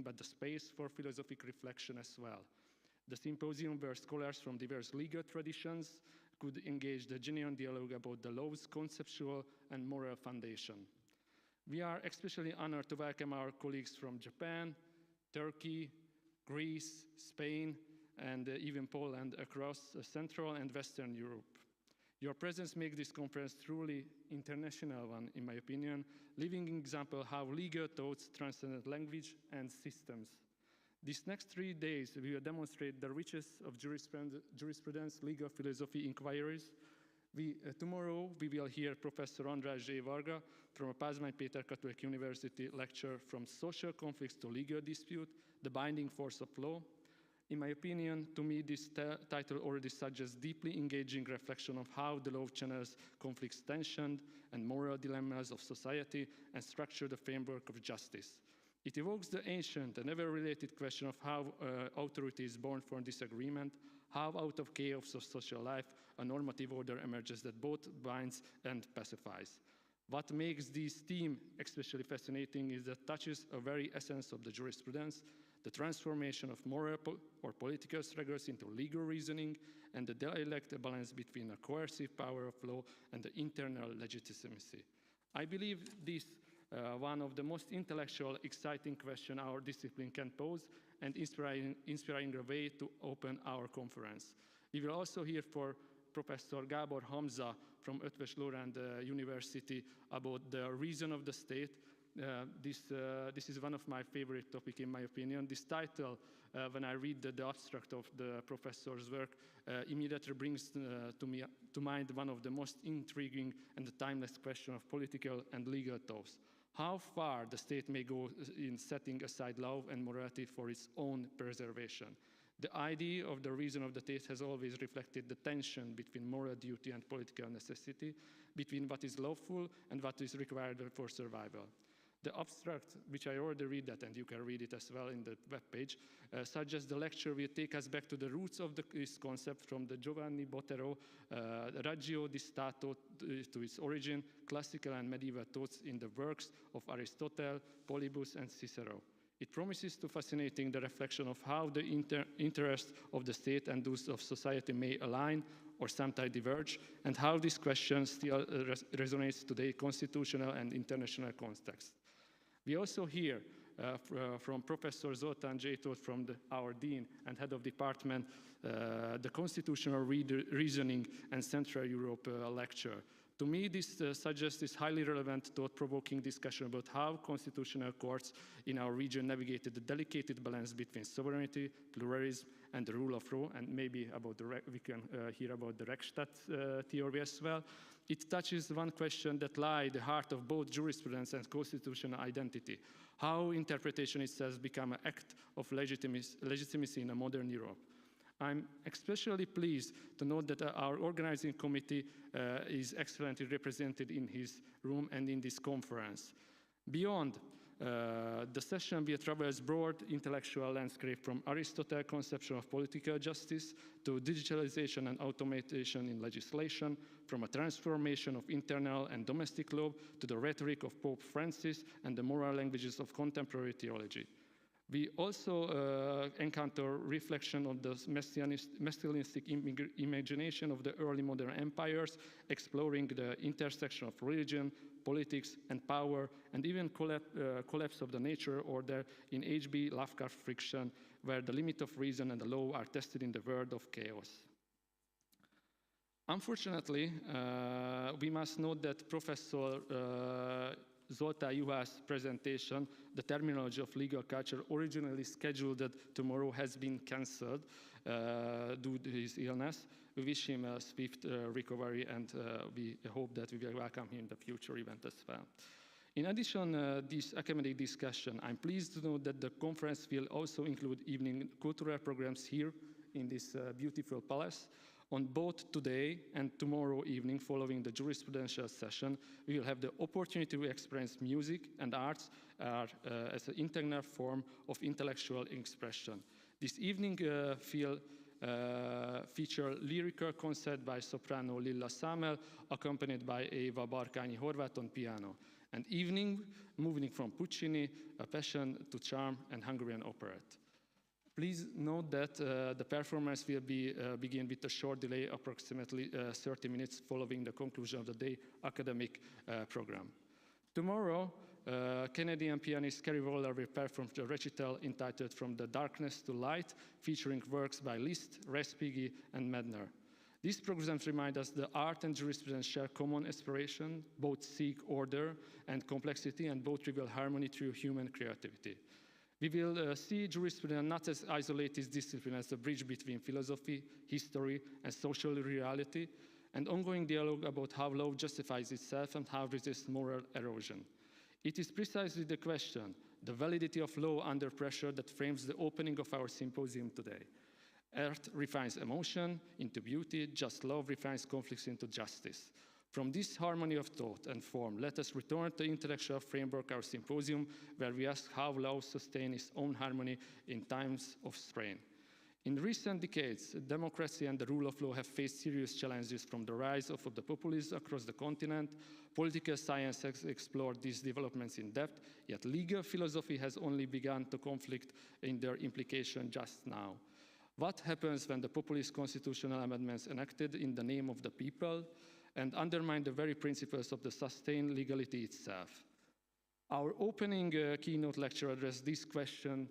but the space for philosophic reflection as well. The symposium where scholars from diverse legal traditions could engage the genuine dialogue about the law's conceptual and moral foundation. We are especially honored to welcome our colleagues from Japan, Turkey, Greece, Spain, and even Poland across Central and Western Europe. Your presence makes this conference truly international one, in my opinion, living example how legal thoughts transcend language and systems. These next 3 days we will demonstrate the richness of jurisprudence, legal philosophy inquiries. Tomorrow we will hear Professor András J. Varga from a Pázmány Péter Catholic University lecture From Social Conflicts to Legal Dispute, the Binding Force of Law. In my opinion, to me, this title already suggests deeply engaging reflection of how the law channels conflicts, tension, and moral dilemmas of society and structure the framework of justice. It evokes the ancient and ever-related question of how authority is born from disagreement, how out of chaos of social life a normative order emerges that both binds and pacifies. What makes this theme especially fascinating is that it touches a very essence of the jurisprudence, the transformation of moral or political struggles into legal reasoning, and the delicate balance between a coercive power of law and the internal legitimacy. I believe this one of the most intellectual, exciting questions our discipline can pose, and inspiring a way to open our conference. We will also hear from Professor Gábor Hamza from Eötvös Loránd University about the reason of the state. This is one of my favorite topics, in my opinion. This title, when I read the abstract of the professor's work, immediately brings to mind one of the most intriguing and timeless questions of political and legal thoughts. How far the state may go in setting aside law and morality for its own preservation. The idea of the reason of the state has always reflected the tension between moral duty and political necessity, between what is lawful and what is required for survival. The abstract, which I already read that, and you can read it as well in the webpage, suggests the lecture will take us back to the roots of this concept from the Giovanni Botero, Raggio di Stato, to its origin, classical and medieval thoughts in the works of Aristotle, Polybus, and Cicero. It promises to fascinating the reflection of how the interests of the state and those of society may align or sometimes diverge, and how this question still resonates today constitutional and international context. We also hear from Professor Zoltán Zétó, from our Dean and Head of Department, the Constitutional Reasoning and Central Europe lecture. To me, this suggests this highly relevant, thought-provoking discussion about how constitutional courts in our region navigated the delicate balance between sovereignty, pluralism, and the rule of law, and maybe about we can hear about the Rechtsstaat theory as well. It touches one question that lies at the heart of both jurisprudence and constitutional identity: how interpretation itself becomes an act of legitimacy in a modern Europe. I'm especially pleased to note that our organizing committee is excellently represented in his room and in this conference. Beyond the session, we traverse broad intellectual landscape from Aristotle's conception of political justice to digitalization and automation in legislation, from a transformation of internal and domestic law to the rhetoric of Pope Francis and the moral languages of contemporary theology. We also encounter reflection of the messianistic imagination of the early modern empires, exploring the intersection of religion, politics, and power, and even collapse of the nature order in H.P. Lovecraft fiction, where the limit of reason and the law are tested in the world of chaos. Unfortunately, we must note that Professor Zoltán Juhász's presentation, the terminology of legal culture, originally scheduled that tomorrow, has been cancelled due to his illness. We wish him a swift recovery, and we hope that we will welcome him in the future event as well. In addition to this academic discussion, I'm pleased to note that the conference will also include evening cultural programs here in this beautiful palace. On both today and tomorrow evening, following the jurisprudential session, we will have the opportunity to experience music and arts as an integral form of intellectual expression. This evening feature lyrical concert by soprano Lilla Sámel, accompanied by Éva Barkányi Horváth on piano. and evening, moving from Puccini, a passion to charm, and Hungarian operette. Please note that the performance will begin with a short delay, approximately 30 minutes following the conclusion of the day academic program. Tomorrow, Canadian pianist Kerry Waller will perform the recital entitled From the Darkness to Light, featuring works by Liszt, Respighi, and Medner. These programs remind us that art and jurisprudence share common aspiration, both seek order and complexity, and both reveal harmony through human creativity. We will see jurisprudence not as isolated discipline as a bridge between philosophy, history, and social reality, and ongoing dialogue about how law justifies itself and how resists moral erosion. It is precisely the question, the validity of law under pressure, that frames the opening of our symposium today. Art refines emotion into beauty, just love refines conflicts into justice. From this harmony of thought and form, let us return to the intellectual framework of our symposium, where we ask how law sustains its own harmony in times of strain. In recent decades, democracy and the rule of law have faced serious challenges, from the rise of the populism across the continent. Political science has explored these developments in depth, yet legal philosophy has only begun to conflict in their implication just now. What happens when the populist constitutional amendments enacted in the name of the people and undermine the very principles of the sustained legality itself? Our opening keynote lecture addressed this question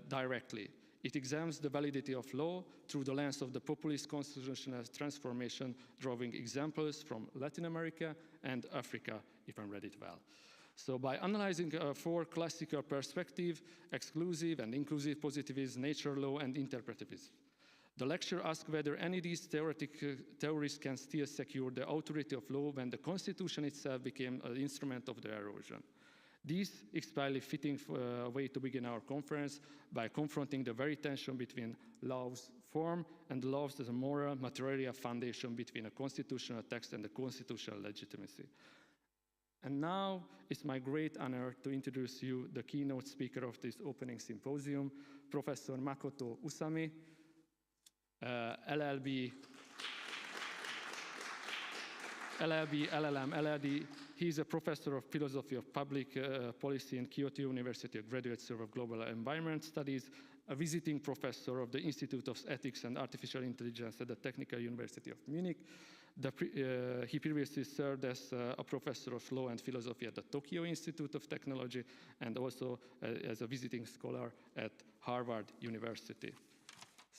directly. It examines the validity of law through the lens of the populist constitutional transformation, drawing examples from Latin America and Africa, if I read it well. So by analyzing four classical perspectives, exclusive and inclusive positivism, nature law, and interpretivism, the lecture asks whether any of these theories can still secure the authority of law when the Constitution itself became an instrument of the erosion. This is probably fitting way to begin our conference by confronting the very tension between law's form and laws as a moral material foundation between a constitutional text and the constitutional legitimacy. And now it's my great honor to introduce you the keynote speaker of this opening symposium, Professor Makoto Usami, LLB, LLM, LLD. He is a professor of philosophy of public policy in Kyoto University, a graduate school of global environment studies, a visiting professor of the Institute of Ethics and Artificial Intelligence at the Technical University of Munich. He previously served as a professor of law and philosophy at the Tokyo Institute of Technology, and also as a visiting scholar at Harvard University.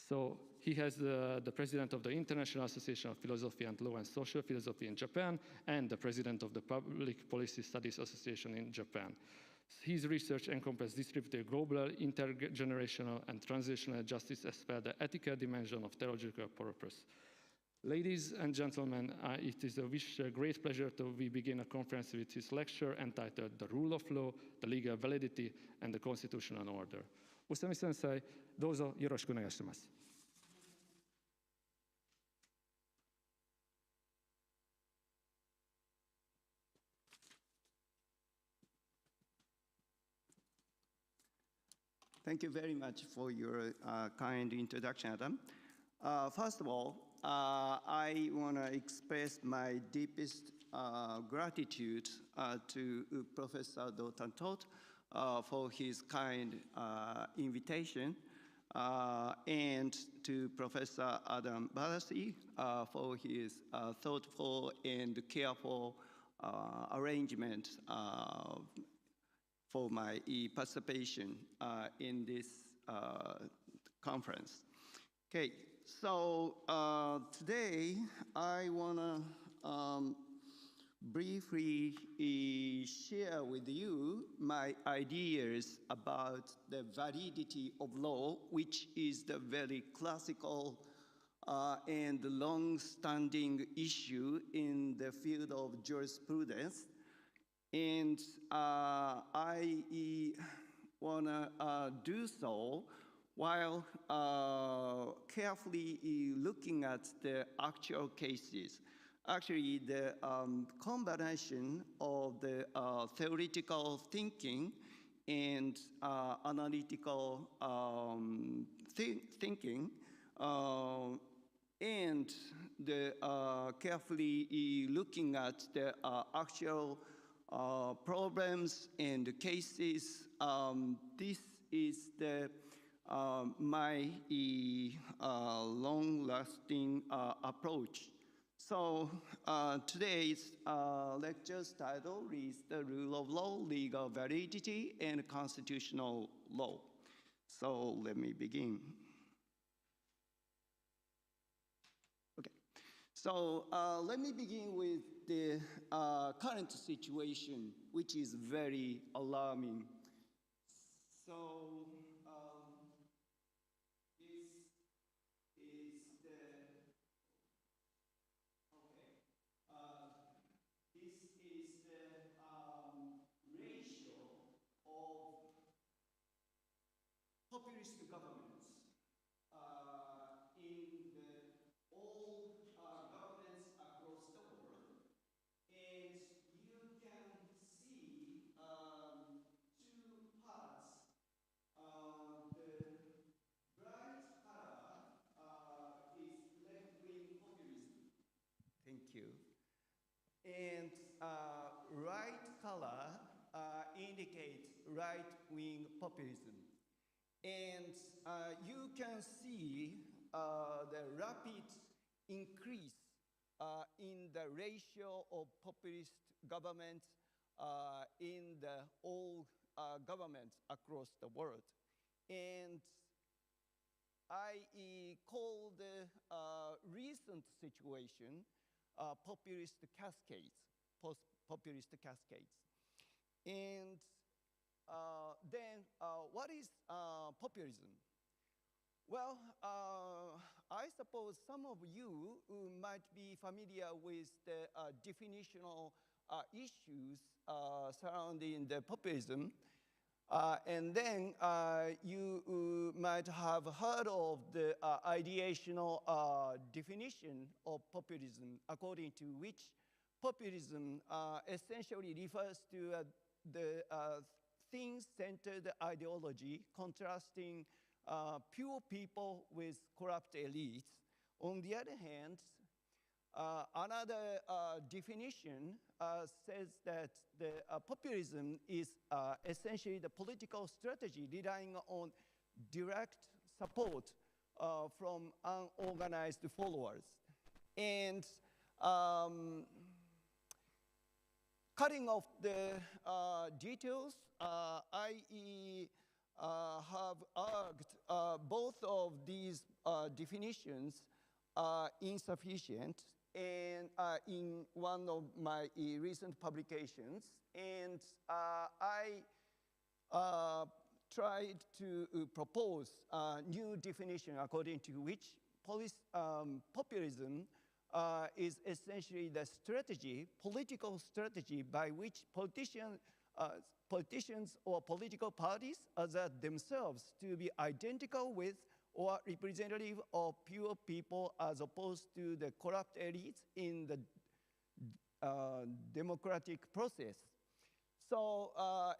So he has the president of the International Association of Philosophy and Law and Social Philosophy in Japan, and the president of the Public Policy Studies Association in Japan. His research encompasses distributed global, intergenerational, and transitional justice, as well as the ethical dimension of theological purpose. Ladies and gentlemen, it is a great pleasure we begin a conference with his lecture entitled The Rule of Law, the Legal Validity, and the Constitutional Order. Usami sensei, dozo yoroshiku onegaishimasu. Thank you very much for your kind introduction, Adam. First of all, I want to express my deepest gratitude to Professor Dotan-Toth for his kind invitation, and to Professor Adam Barasi for his thoughtful and careful arrangement for my participation in this conference. Okay, so today I want to briefly share with you my ideas about the validity of law, which is the very classical and long-standing issue in the field of jurisprudence. And I want to do so while carefully looking at the actual cases. Actually, the combination of the theoretical thinking and analytical thinking, and the carefully looking at the actual problems and cases. This is my long-lasting approach. So today's lecture's title is The Rule of Law, Legal Validity, and Constitutional Law. So let me begin. Okay, so let me begin with the current situation, which is very alarming. So populist governments in all governments across the world, and you can see two parts. The bright color is left-wing populism. Thank you. And right color indicates right-wing populism. And you can see the rapid increase in the ratio of populist governments in all governments across the world. And I call the recent situation populist cascades, post-populist cascades. And then what is populism? Well, I suppose some of you might be familiar with the definitional issues surrounding the populism. And then you might have heard of the ideational definition of populism, according to which populism essentially refers to the thing-centered ideology contrasting pure people with corrupt elites. On the other hand, another definition says that the populism is essentially the political strategy relying on direct support from unorganized followers. And cutting off the details, I have argued both of these definitions are insufficient and in one of my recent publications. And I tried to propose a new definition according to which populism is essentially the strategy, political strategy by which politicians or political parties assert themselves to be identical with or representative of pure people as opposed to the corrupt elites in the democratic process. So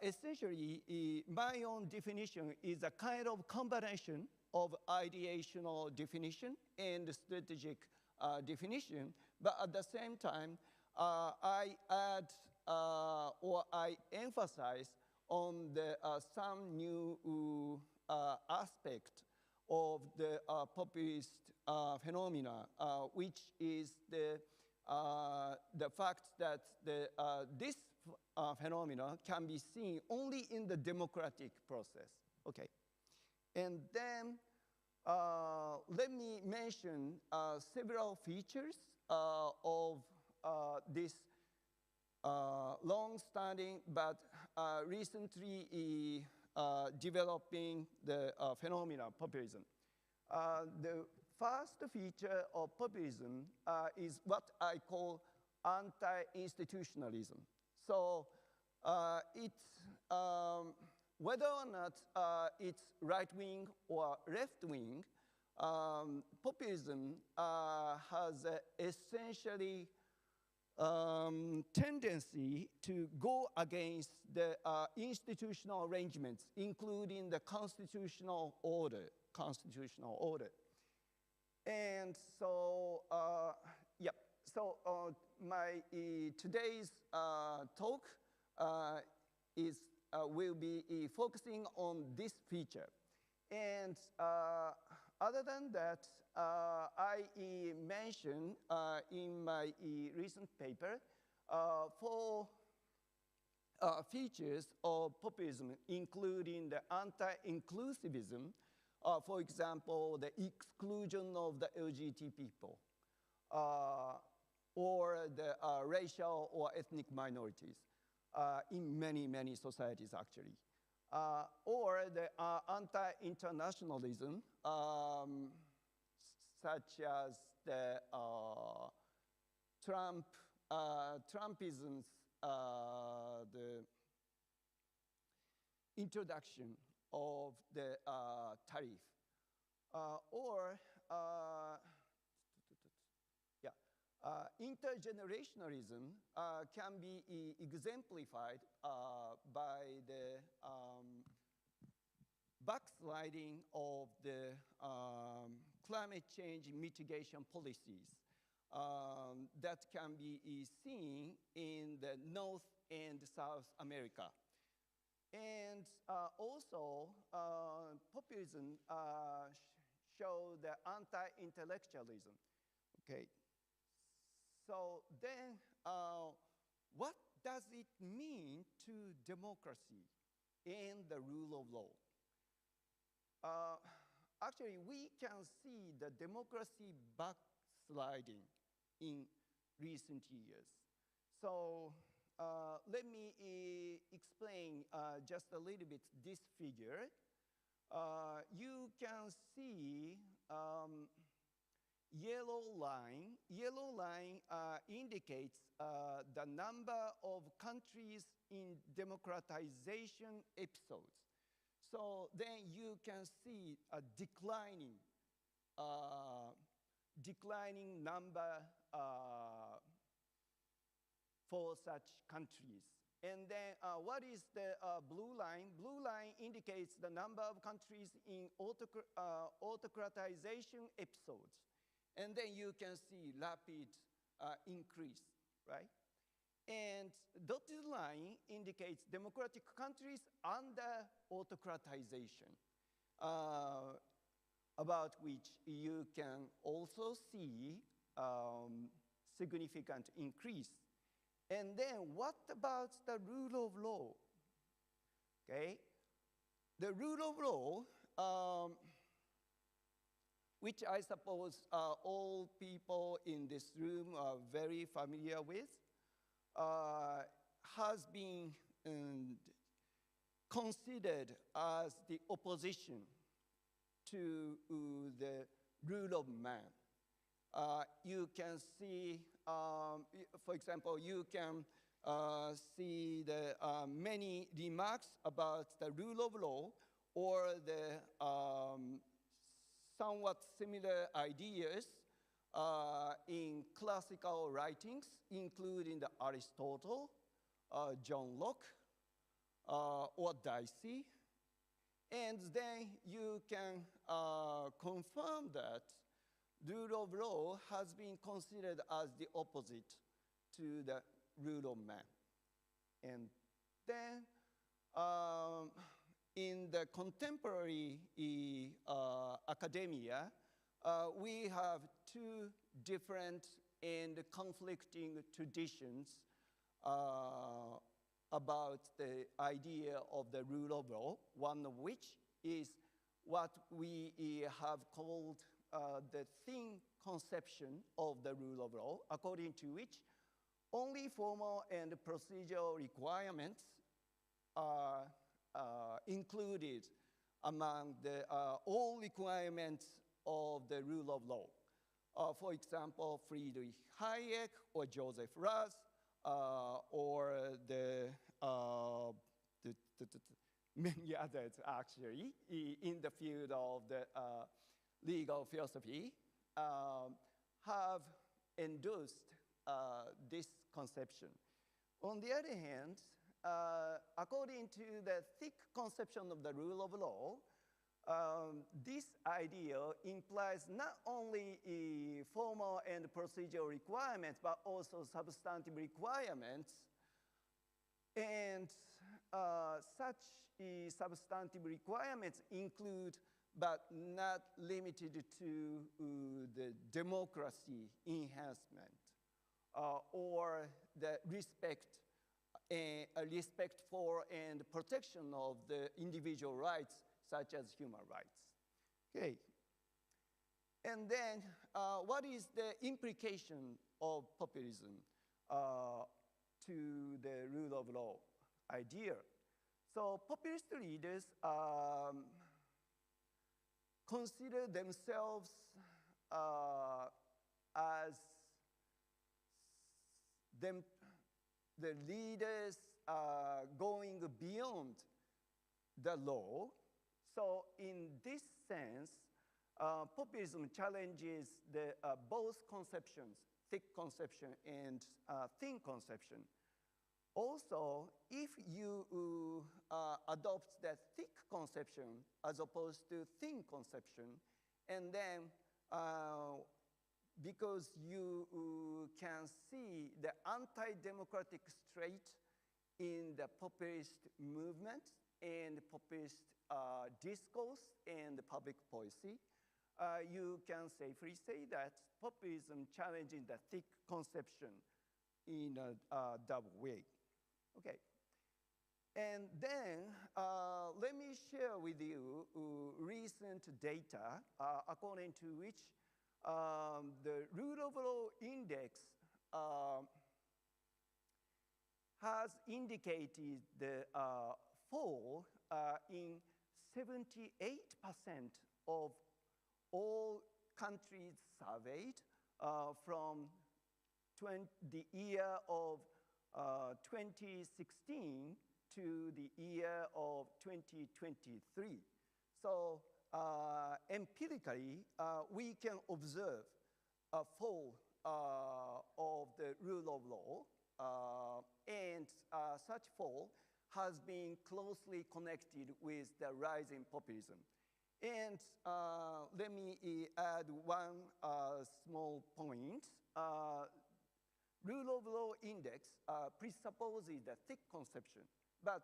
essentially, my own definition is a kind of combination of ideational definition and strategic definition, but at the same time, I add or I emphasize on the some new aspect of the populist phenomena, which is the fact that this phenomena can be seen only in the democratic process. Okay, and then let me mention several features of this long-standing but recently developing the phenomena of populism. The first feature of populism is what I call anti-institutionalism. So it's whether or not it's right-wing or left-wing, populism has essentially tendency to go against the institutional arrangements, including the constitutional order. And so, my today's talk will be focusing on this feature. And other than that, I mentioned in my recent paper 4 features of populism, including the anti-inclusivism, for example, the exclusion of the LGBT people, or the racial or ethnic minorities in many, many societies, actually. Or the anti-internationalism, such as the Trumpism's the introduction of the tariff, or intergenerationalism can be exemplified by the backsliding of the climate change mitigation policies that can be seen in the North and South America. And also, populism show the anti-intellectualism, okay? So then, what does it mean to democracy and the rule of law? Actually, we can see the democracy backsliding in recent years. So let me explain just a little bit this figure. You can see yellow line. Yellow line indicates the number of countries in democratization episodes. So then you can see a declining number for such countries. And then what is the blue line? Blue line indicates the number of countries in autocratization episodes. And then you can see rapid increase, right? And dotted line indicates democratic countries under autocratization, about which you can also see significant increase. And then what about the rule of law? Okay, the rule of law, which I suppose all people in this room are very familiar with, has been considered as the opposition to the rule of man. You can see, for example, you can see the many remarks about the rule of law or the somewhat similar ideas in classical writings, including the Aristotle, John Locke, or Dicey. And then you can confirm that rule of law has been considered as the opposite to the rule of man. And then in the contemporary academia, we have 2 different and conflicting traditions about the idea of the rule of law, one of which is what we have called the thin conception of the rule of law, according to which only formal and procedural requirements are included among the all requirements of the rule of law. For example, Friedrich Hayek or Joseph Raz, or the many others actually in the field of the legal philosophy have endorsed this conception. On the other hand, according to the thick conception of the rule of law, this idea implies not only formal and procedural requirements, but also substantive requirements And such substantive requirements include, but not limited to, the democracy enhancement or the respect for and protection of the individual rights, such as human rights. Okay. And then, what is the implication of populism to the rule of law idea? So populist leaders consider themselves as the leaders going beyond the law. So in this sense, populism challenges the both conceptions, thick conception and thin conception. Also, if you adopt the thick conception as opposed to thin conception, and then because you can see the anti-democratic trait in the populist movement and populist discourse and public policy, you can safely say that populism challenges the thick conception in a double way. Okay. And then let me share with you recent data according to which the rule of law index has indicated the fall in 78% of all countries surveyed from the year of 2016 to the year of 2023. So empirically, we can observe a fall of the rule of law, and such fall has been closely connected with the rise in populism. And let me add one small point. Rule of law index presupposes the thick conception. But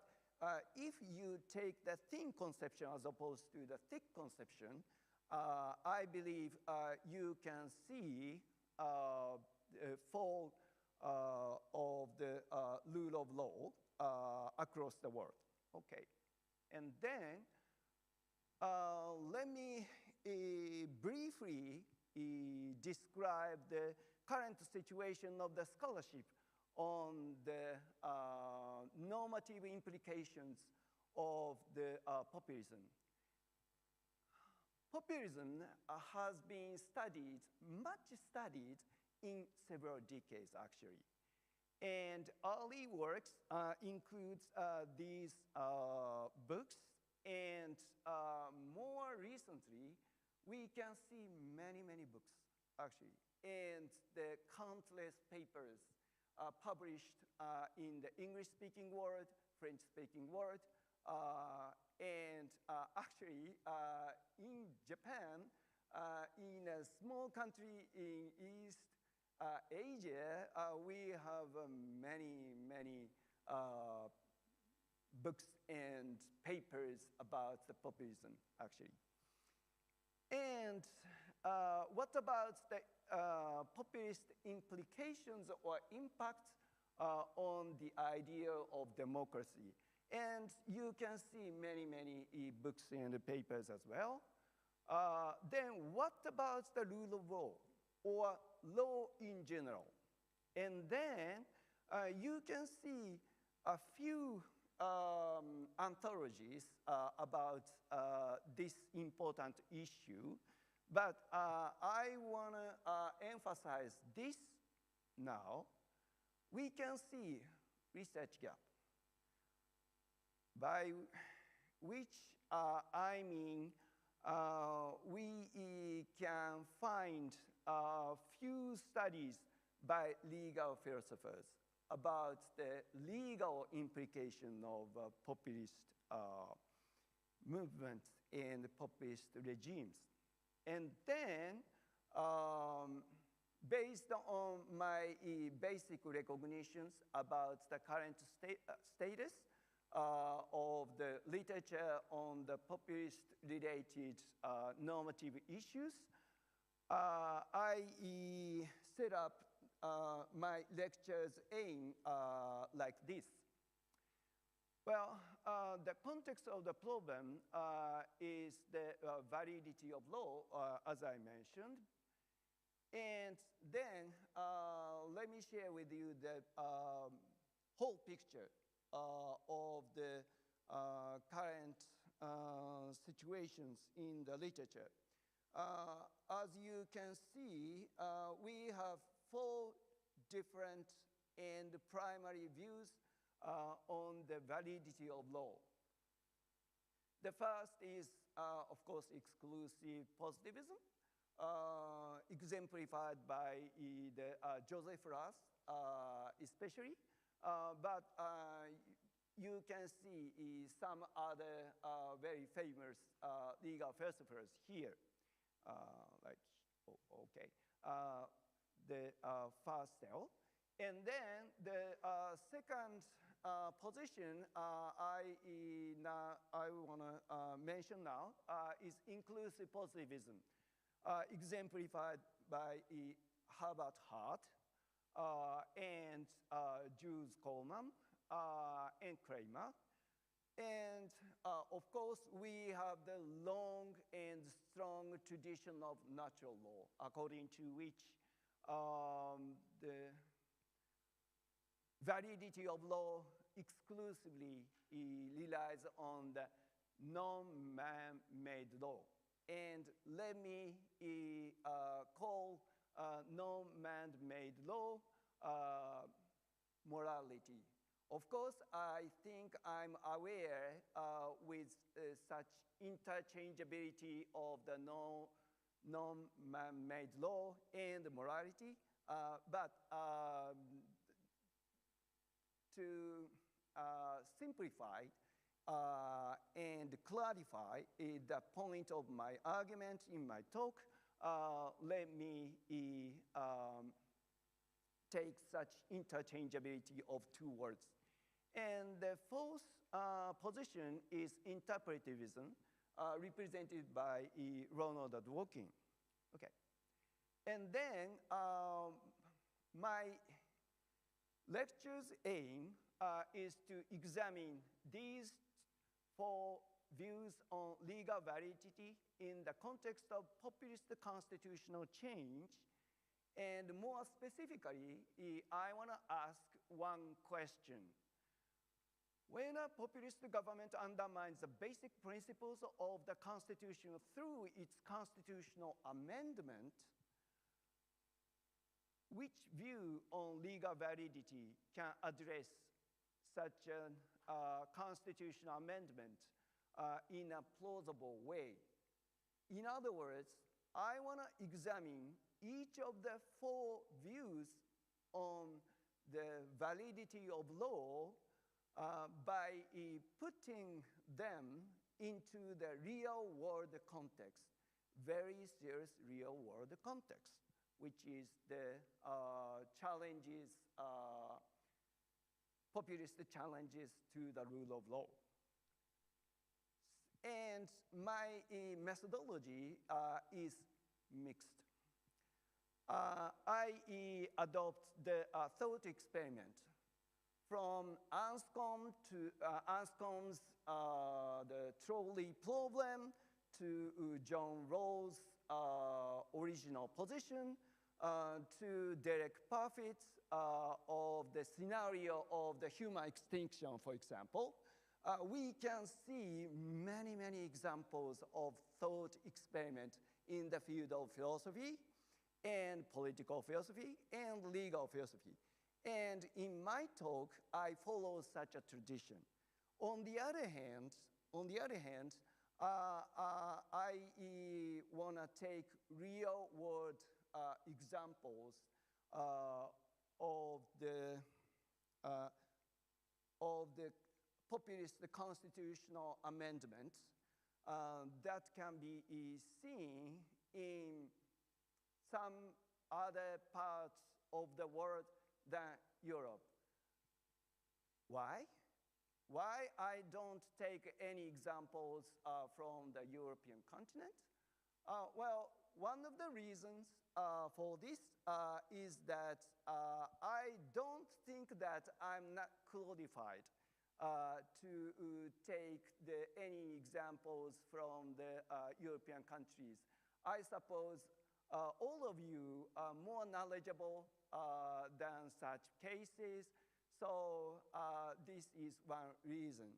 if you take the thin conception as opposed to the thick conception, I believe you can see fall of the rule of law across the world. Okay. And then let me briefly describe the current situation of the scholarship on the normative implications of the populism. Populism has been studied, much studied, in several decades, actually. And early works includes these books, and more recently, we can see many, many books, actually, and the countless papers published in the English-speaking world, French-speaking world, and actually in Japan, in a small country in East Asia, we have many, many books and papers about the populism, actually. And what about the populist implications or impact on the idea of democracy? And you can see many, many books and papers as well. Then what about the rule of law or law in general? And then you can see a few anthologies about this important issue. But I want to emphasize this now. We can see research gap, by which I mean we can find a few studies by legal philosophers about the legal implication of populist movements and populist regimes. And then Based on my basic recognitions about the current status of the literature on the populist-related normative issues, I set up my lecture's aim like this. Well, the context of the problem is the validity of law, as I mentioned. And then let me share with you the whole picture of the current situations in the literature. As you can see, we have 4 different and primary views on the validity of law. The first is, of course, exclusive positivism, exemplified by the Joseph Ross, especially. But you can see some other very famous legal philosophers here, the first cell. And then the second position I want to mention now is inclusive positivism, exemplified by Herbert Hart and Jules Coleman and Kramer. And of course, we have the long and strong tradition of natural law, according to which the validity of law exclusively relies on the non-man-made law. And let me call non-man-made law morality. Of course, I think I'm aware with such interchangeability of the non-man-made law and morality, but to simplify and clarify the point of my argument in my talk, let me take such interchangeability of 2 words. And the 4th position is interpretivism, represented by Ronald Dworkin. Okay. And then my lecture's aim is to examine these 4 views on legal validity in the context of populist constitutional change. And more specifically, I want to ask one question. When a populist government undermines the basic principles of the Constitution through its constitutional amendment, which view on legal validity can address such a constitutional amendment in a plausible way? In other words, I want to examine each of the 4 views on the validity of law by putting them into the real-world context, very serious real-world context, which is the challenges, populist challenges to the rule of law. And my methodology is mixed. I adopt the thought experiment from Anscombe to Anscombe's the trolley problem to John Rawls' original position to Derek Parfit's of the scenario of the human extinction, for example. We can see many, many examples of thought experiment in the field of philosophy and political philosophy and legal philosophy. And in my talk, I follow such a tradition. On the other hand, I want to take real-world examples of the populist constitutional amendment that can be seen in some other parts of the world than Europe. Why? Why I don't take any examples from the European continent? Well, one of the reasons for this is that I don't think that I'm not qualified to take any examples from the European countries. I suppose all of you are more knowledgeable than such cases, so this is one reason.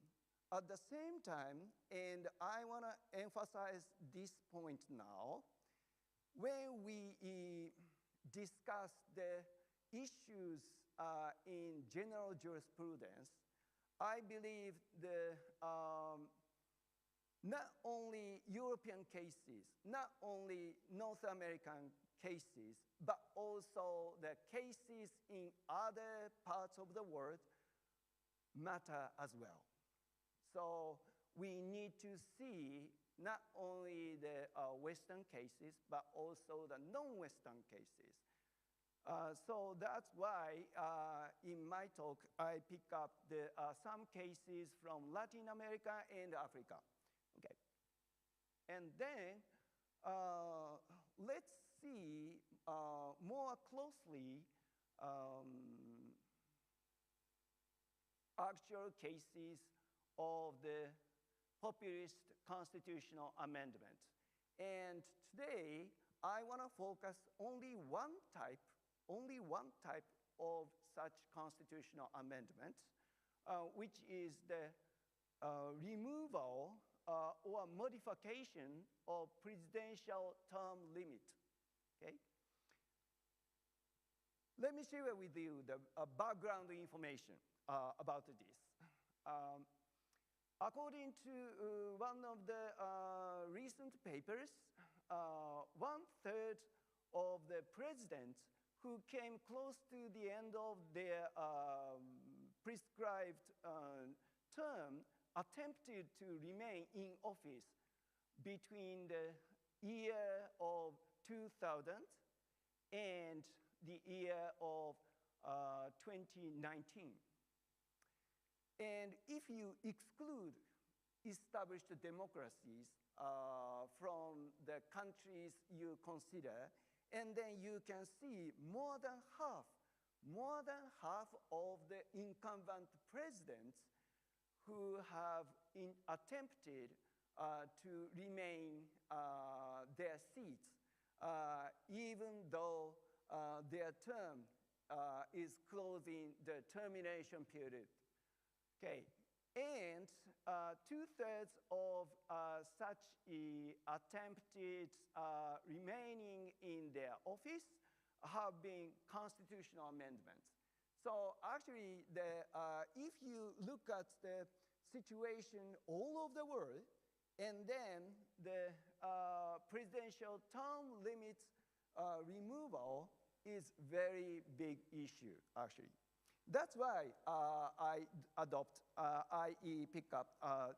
At the same time, and I want to emphasize this point now, when we discuss the issues in general jurisprudence, I believe not only European cases, not only North American cases, but also the cases in other parts of the world matter as well. So we need to see not only the Western cases, but also the non-Western cases. So that's why in my talk, I pick up some cases from Latin America and Africa. Okay. And then let's see more closely actual cases of the populist constitutional amendment. And today, I want to focus only one type of such constitutional amendment, which is the removal or modification of presidential term limit. Okay? Let me share with you the background information about this. According to one of the recent papers, 1/3 of the presidents who came close to the end of their prescribed term attempted to remain in office between the year of 2000 and the year of 2019. And if you exclude established democracies from the countries you consider, and then you can see more than half of the incumbent presidents who have attempted to remain their seats, even though their term is closing the termination period. Okay, and 2/3 of such attempted remaining in their office have been constitutional amendments. So actually, if you look at the situation all over the world, and then the presidential term limits removal is very big issue, actually. That's why I pick up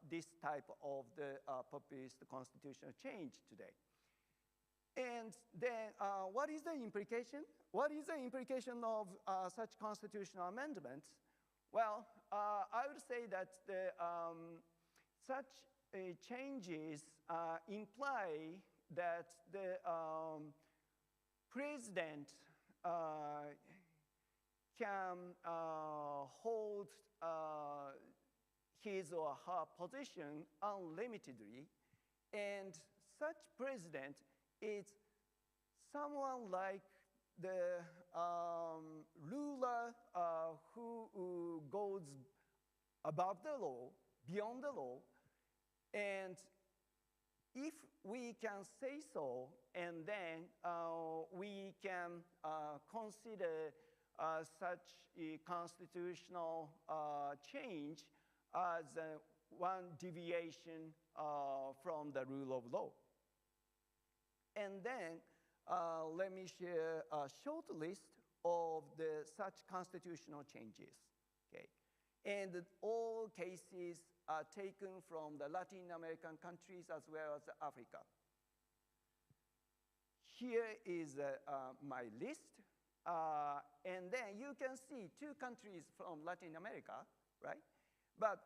this type of the populist constitutional change today. And then what is the implication? What is the implication of such constitutional amendments? Well, I would say that such changes imply that the president can hold his or her position unlimitedly, and such president is someone like the ruler who goes above the law, beyond the law, and if we can say so, and then we can consider such a constitutional change as one deviation from the rule of law. And then let me share a short list of such constitutional changes. Okay? And all cases are taken from the Latin American countries as well as Africa. here is my list. And then you can see 2 countries from Latin America, right? But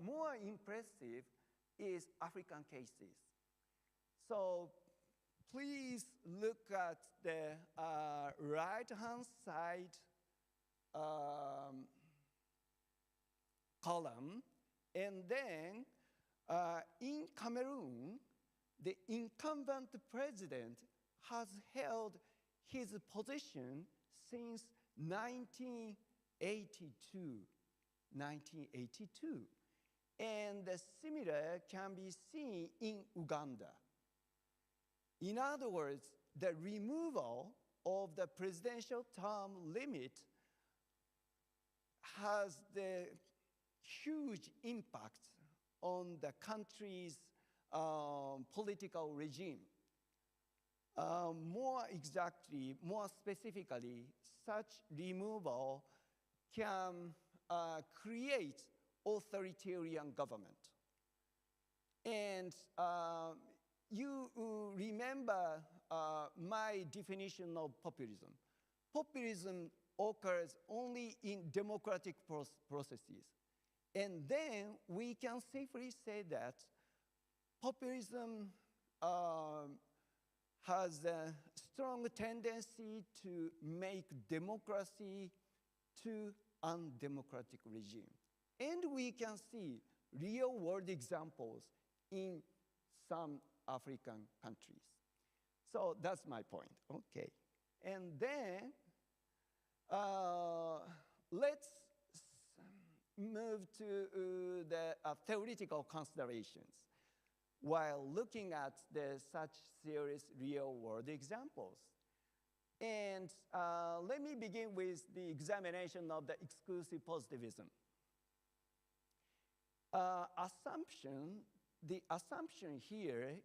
more impressive is African cases. So please look at the right-hand side column. And then in Cameroon, the incumbent president has held his position since 1982. And similar can be seen in Uganda. In other words, the removal of the presidential term limit has the huge impact on the country's political regime. More specifically, such removal can create authoritarian government. And you remember my definition of populism. Populism occurs only in democratic processes. And then we can safely say that populism has a strong tendency to make democracy to undemocratic regime. And we can see real-world examples in some African countries. So that's my point, okay. And then let's move to the theoretical considerations while looking at such serious real-world examples. And let me begin with the examination of the exclusive positivism. The assumption here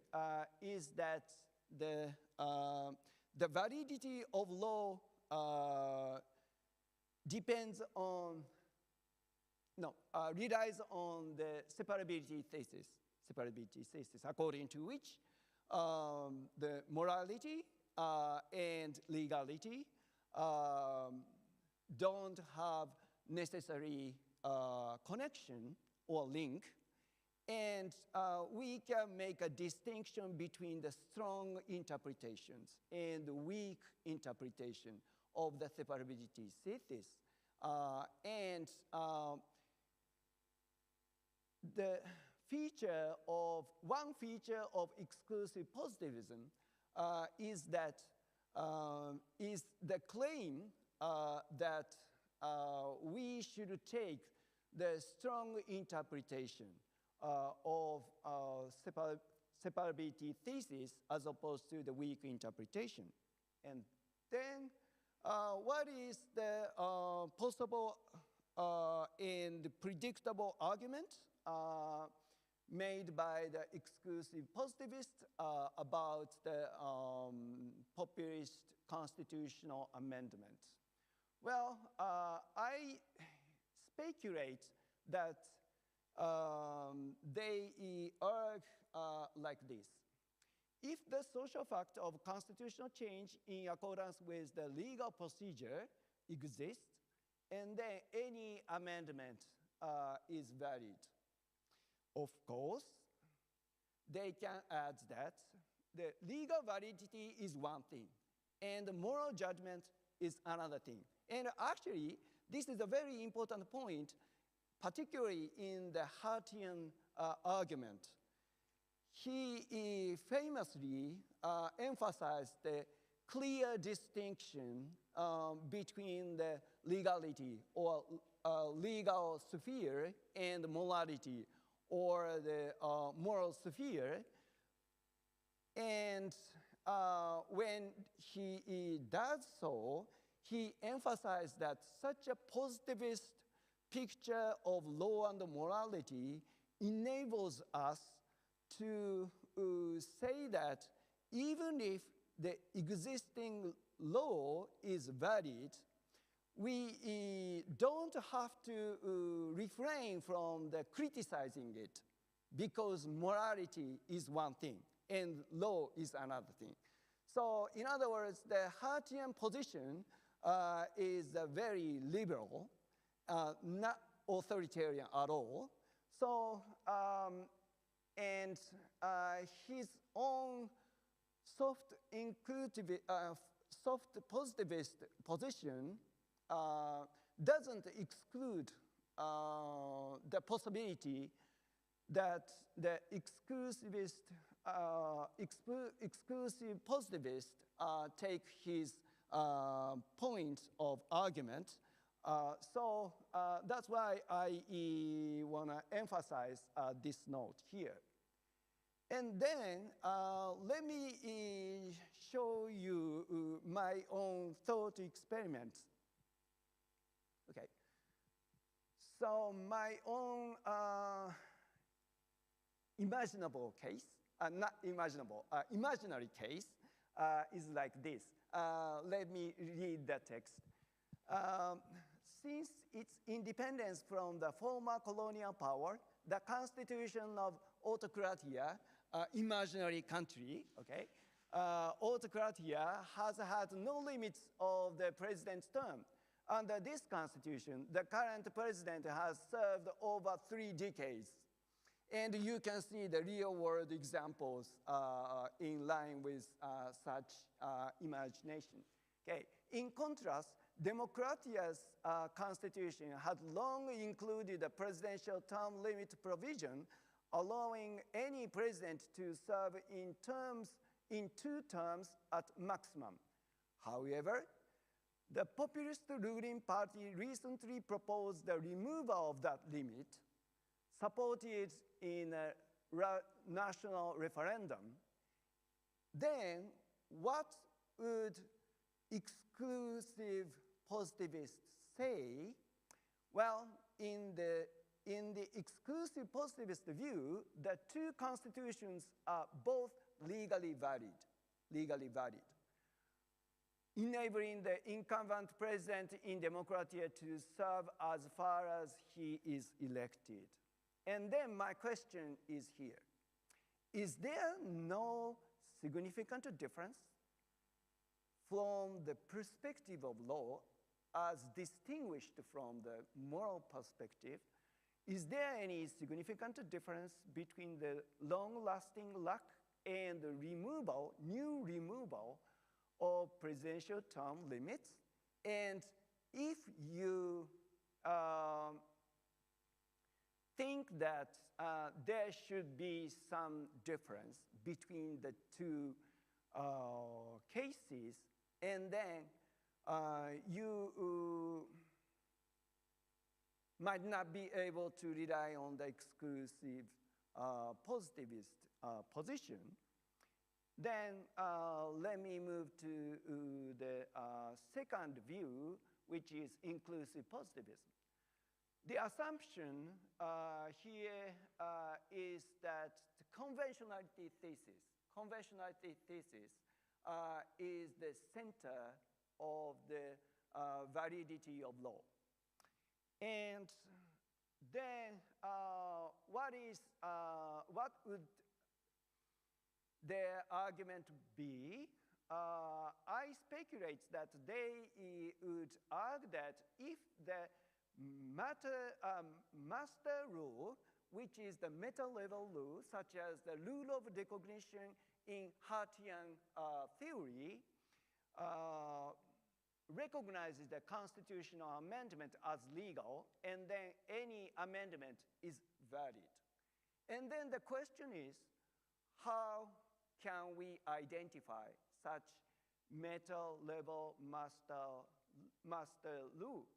is that the validity of law relies on the separability thesis, according to which the morality and legality don't have necessary connection or link, and we can make a distinction between the strong interpretations and the weak interpretation of the separability thesis. One feature of exclusive positivism is the claim that we should take the strong interpretation of separability thesis as opposed to the weak interpretation. And then what is the possible and predictable argument made by the exclusive positivists about the populist constitutional amendment? Well, I speculate that they argue like this. If the social fact of constitutional change in accordance with the legal procedure exists, and then any amendment is valid. Of course, they can add that the legal validity is one thing, and the moral judgment is another thing. And actually, this is a very important point, particularly in the Hartian argument. He famously emphasized the clear distinction between the legality or legal sphere and morality or the moral sphere. And when he does so, he emphasized that such a positivist picture of law and morality enables us to say that even if the existing law is valid, we don't have to refrain from criticizing it, because morality is one thing and law is another thing. So in other words, the Hartian position is very liberal, not authoritarian at all. So, and his own soft positivist position doesn't exclude the possibility that the exclusive positivist take his point of argument. So that's why I want to emphasize this note here. And then let me show you my own thought experiment. Okay. So my own imaginable case, not imaginable, imaginary case is like this. Let me read the text. Since its independence from the former colonial power, the constitution of autocratia, imaginary country, okay, autocratia has had no limits of the president's term. Under this constitution, the current president has served over 3 decades. And you can see the real-world examples in line with such imagination. Okay. In contrast, Democratia's constitution had long included a presidential term limit provision, allowing any president to serve in 2 terms at maximum. However, the populist ruling party recently proposed the removal of that limit, supported in a national referendum. Then what would exclusive positivists say? Well, in the exclusive positivist view, the 2 constitutions are both legally valid, enabling the incumbent president in Democratia to serve as far as he is elected. And then my question is here. Is there no significant difference from the perspective of law as distinguished from the moral perspective? Is there any significant difference between the long-lasting lack and the new removal of presidential term limits? And if you think that there should be some difference between the 2 cases, and then you might not be able to rely on the exclusive positivist position, then let me move to the second view, which is inclusive positivism. The assumption here is that the conventionality thesis is the center of the validity of law. And then what would their argument be? I speculate that they would argue that if the master rule, which is the meta-level rule, such as the rule of recognition in Hartian theory, recognizes the constitutional amendment as legal, and then any amendment is valid. And then the question is, how can we identify such meta-level master rule?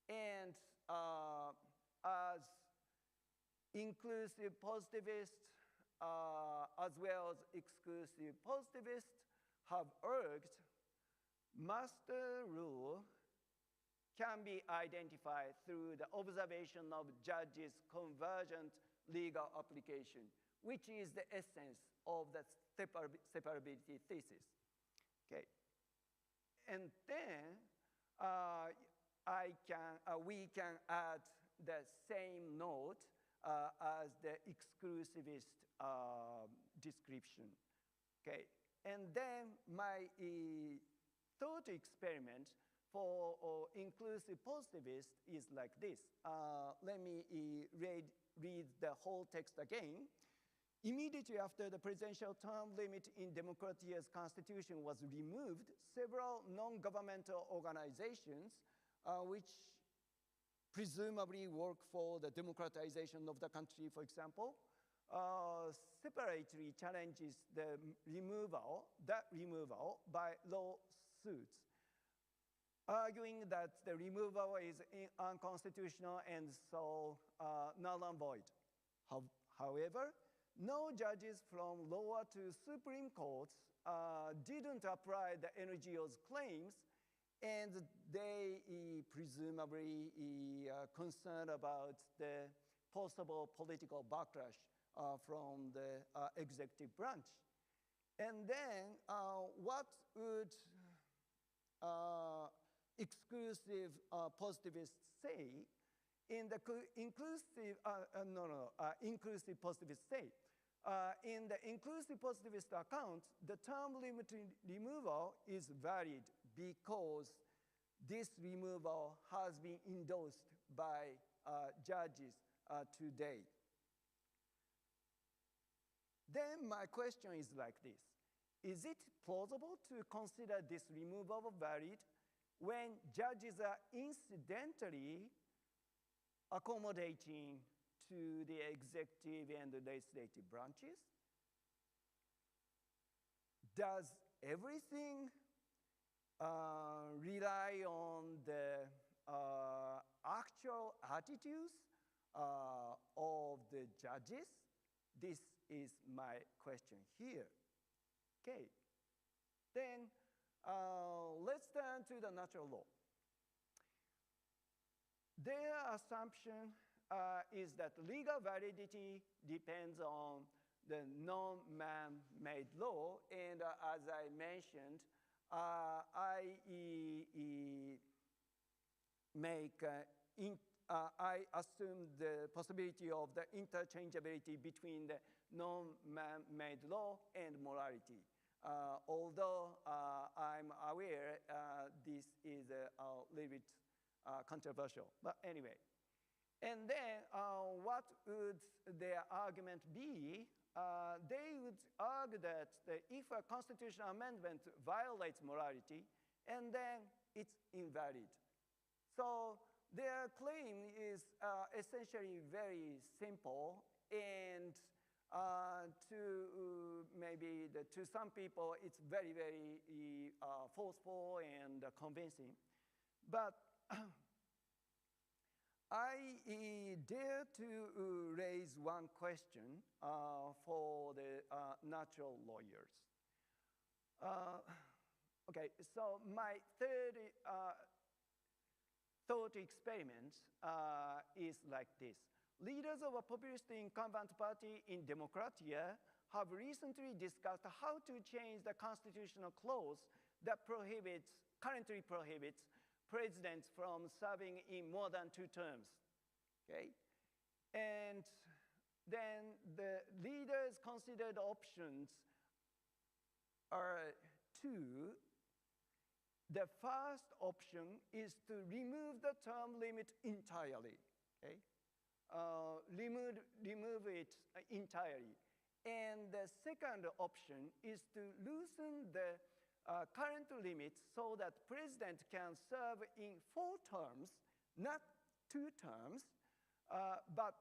And as inclusive positivists, as well as exclusive positivists, have urged, master rule can be identified through the observation of judges' convergent legal application, which is the essence of the separability thesis. Okay. And then we can add the same note as the exclusivist description. Okay. And then my thought experiment for inclusive positivist is like this. Let me read the whole text again. Immediately after the presidential term limit in Democratia's constitution was removed, several non-governmental organizations, which presumably work for the democratization of the country, for example, separately challenges the removal by lawsuits, arguing that the removal is unconstitutional and so null and void. However, no judges from lower to Supreme Courts didn't apply the NGO's claims, and they presumably concerned about the possible political backlash from the executive branch. And then what would exclusive positivists say in the inclusive positivists say? In the inclusive positivist account, the term limit removal is valid because this removal has been endorsed by judges today. Then my question is like this. Is it plausible to consider this removal valid when judges are incidentally accommodating to the executive and the legislative branches? Does everything rely on the actual attitudes of the judges? This is my question here. Okay. Then let's turn to the natural law. Their assumption is that legal validity depends on the non-man-made law, and as I mentioned, I assume the possibility of the interchangeability between the non-man-made law and morality. Although I'm aware this is a little bit controversial, but anyway. And then what would their argument be? They would argue that if a constitutional amendment violates morality, and then it's invalid. So their claim is essentially very simple, and to some people it's very, very forceful and convincing. But I dare to raise one question for the natural lawyers. Okay, so my third thought experiment is like this. Leaders of a populist incumbent party in Democratia have recently discussed how to change the constitutional clause that currently prohibits presidents from serving in more than 2 terms, okay? And then the leaders considered options are 2. The first option is to remove the term limit entirely, okay? Remove it entirely. And the second option is to loosen the current limits so that president can serve in 4 terms, not 2 terms, but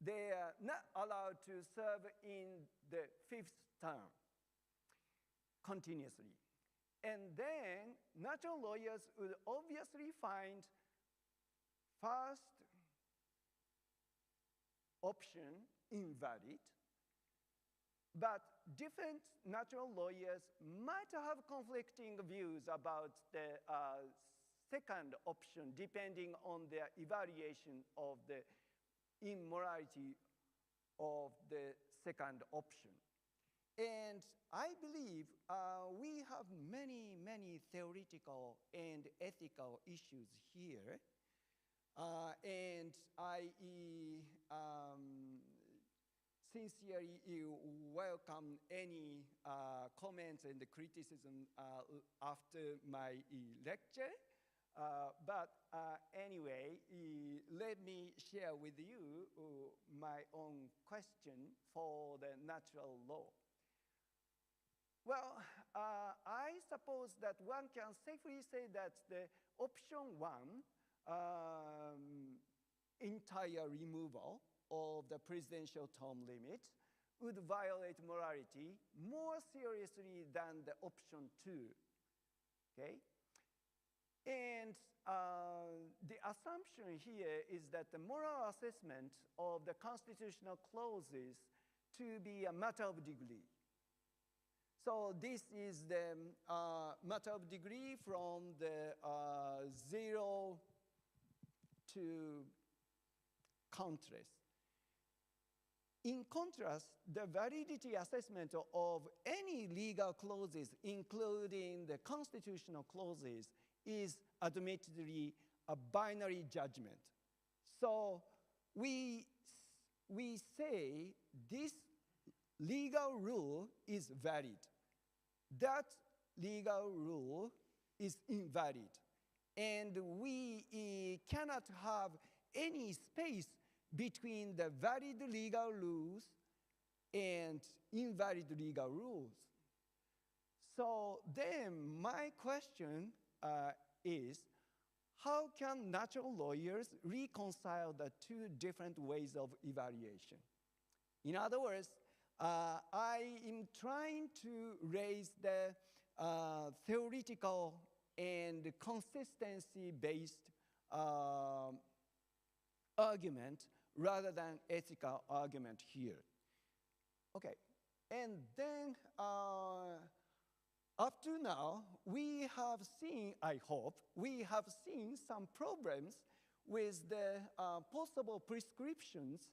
they are not allowed to serve in the 5th term continuously. And then natural lawyers would obviously find first option invalid, but different natural lawyers might have conflicting views about the second option depending on their evaluation of the immorality of the second option. And I believe we have many, many theoretical and ethical issues here. And I sincerely welcome any comments and the criticism after my lecture. But anyway, let me share with you my own question for the natural law. Well, I suppose that one can safely say that the option one, entire removal of the presidential term limit, would violate morality more seriously than the option two, okay? And the assumption here is that the moral assessment of the constitutional clauses to be a matter of degree. So this is the matter of degree from the 0 to countless. In contrast, the validity assessment of any legal clauses, including the constitutional clauses, is admittedly a binary judgment. So we say this legal rule is valid. That legal rule is invalid. And we cannot have any space between the valid legal rules and invalid legal rules. So then my question is, how can natural lawyers reconcile the two different ways of evaluation? In other words, I am trying to raise the theoretical and consistency-based argument rather than ethical argument here. Okay, and then up to now, we have seen, I hope, we have seen some problems with the possible prescriptions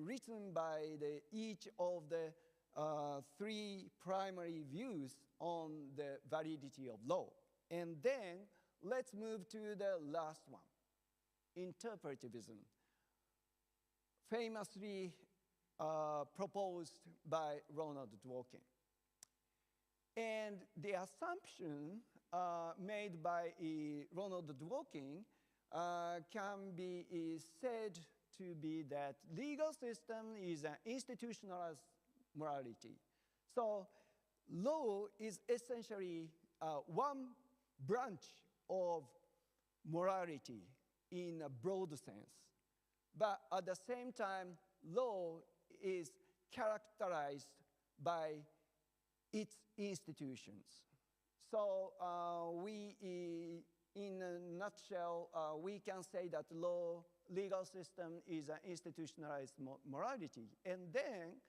written by each of the three primary views on the validity of law. And then let's move to the last one, interpretivism, famously proposed by Ronald Dworkin. And the assumption made by Ronald Dworkin can be said to be that legal system is an institutionalized morality. So law is essentially one branch of morality in a broad sense. But at the same time, law is characterized by its institutions. So in a nutshell, we can say that legal system is an institutionalized morality. And then,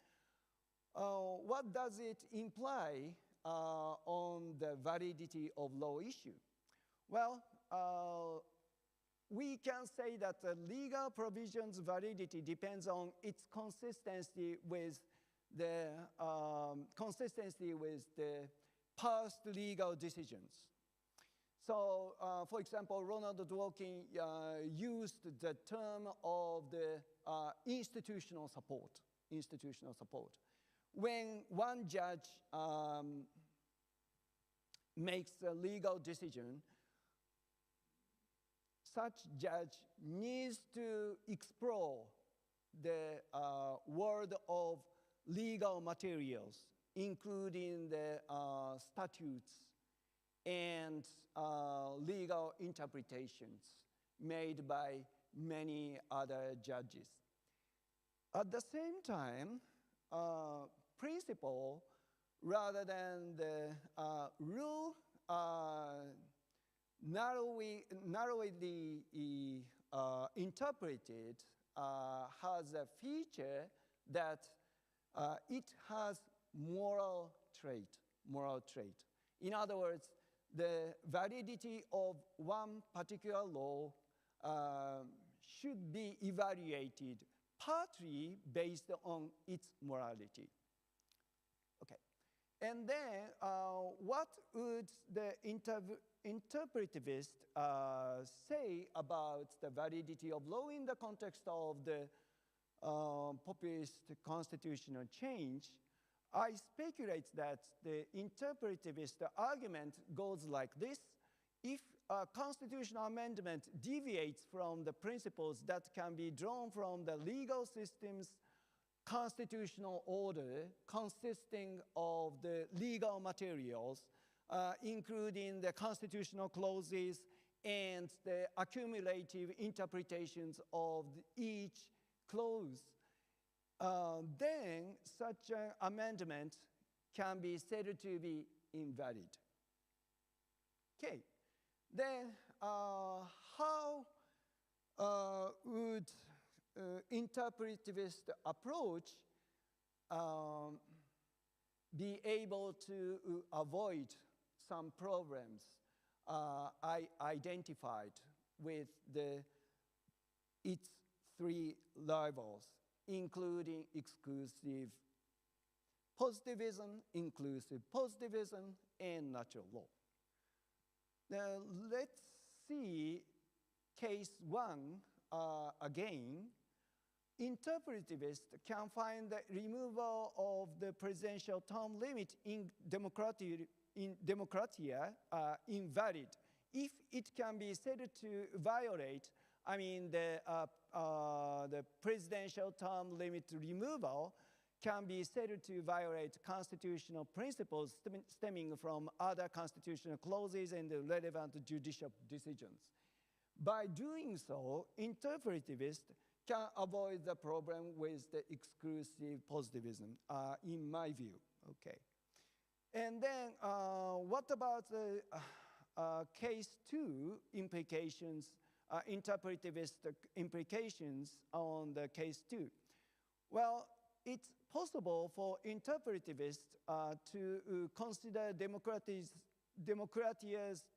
what does it imply on the validity of law issue? Well, we can say that the legal provision's validity depends on its consistency with the past legal decisions. So, for example, Ronald Dworkin used the term of the institutional support. When one judge makes a legal decision, such judge needs to explore the world of legal materials, including the statutes and legal interpretations made by many other judges. At the same time, principle rather than the rule narrowly interpreted has a feature that it has moral trait. In other words, the validity of one particular law should be evaluated partly based on its morality. Okay, and then what would the interpretivist say about the validity of law in the context of the populist constitutional change? I speculate that the interpretivist argument goes like this. If a constitutional amendment deviates from the principles that can be drawn from the legal system's constitutional order consisting of the legal materials, including the constitutional clauses and the accumulative interpretations of each clause, then such an amendment can be said to be invalid. Okay, then how would interpretivist approach be able to avoid some problems I identified with its three levels, including exclusive positivism, inclusive positivism, and natural law. Now, let's see case one again. Interpretivists can find the removal of the presidential term limit in democratia invalid if it can be said to violate, the presidential term limit removal can be said to violate constitutional principles stemming from other constitutional clauses and the relevant judicial decisions. By doing so, interpretivists can avoid the problem with the exclusive positivism, in my view. Okay. And then what about the case two implications, interpretivist implications on the case two? Well, it's possible for interpretivists to consider democratia's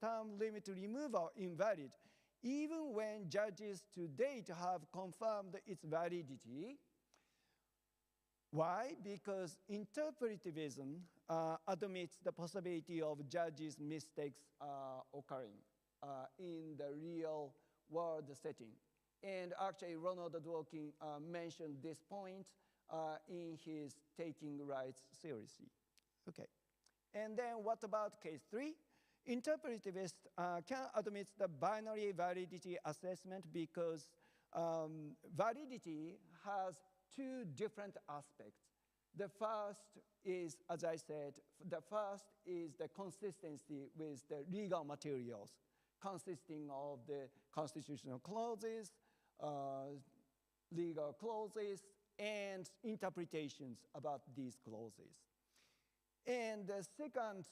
term limit removal invalid, even when judges to date have confirmed its validity. Why? Because interpretivism admits the possibility of judges' mistakes occurring in the real world setting. And actually, Ronald Dworkin mentioned this point in his Taking Rights seriously. Okay. And then what about case three? Interpretivists can admit the binary validity assessment because validity has two different aspects. The first is, as I said, the first is the consistency with the legal materials, consisting of the constitutional clauses, legal clauses, and interpretations about these clauses. And the second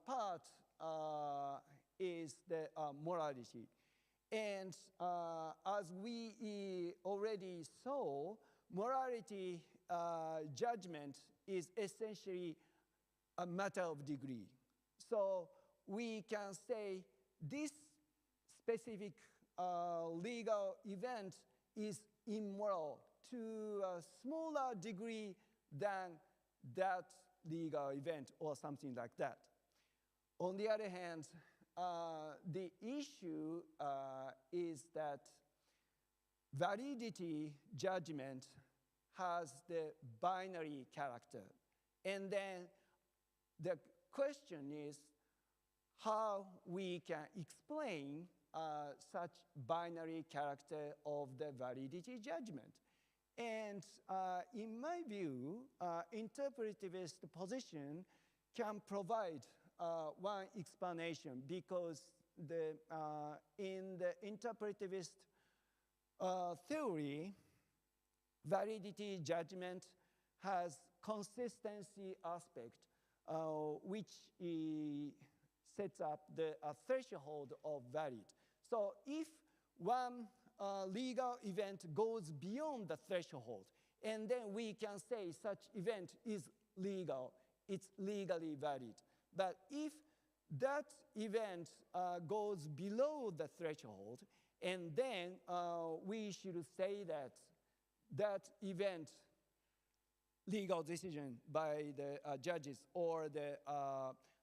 part is the morality. And as we already saw, morality judgment is essentially a matter of degree. So we can say this specific legal event is immoral to a smaller degree than that legal event or something like that. On the other hand, the issue is that validity judgment has the binary character. And then the question is how we can explain such binary character of the validity judgment. And in my view, interpretivist position can provide one explanation because in the interpretivist theory, validity judgment has consistency aspect, which sets up the threshold of valid. So if one legal event goes beyond the threshold, and then we can say such event is legal, it's legally valid. But if that event goes below the threshold, and then we should say that that event, legal decision by the judges or the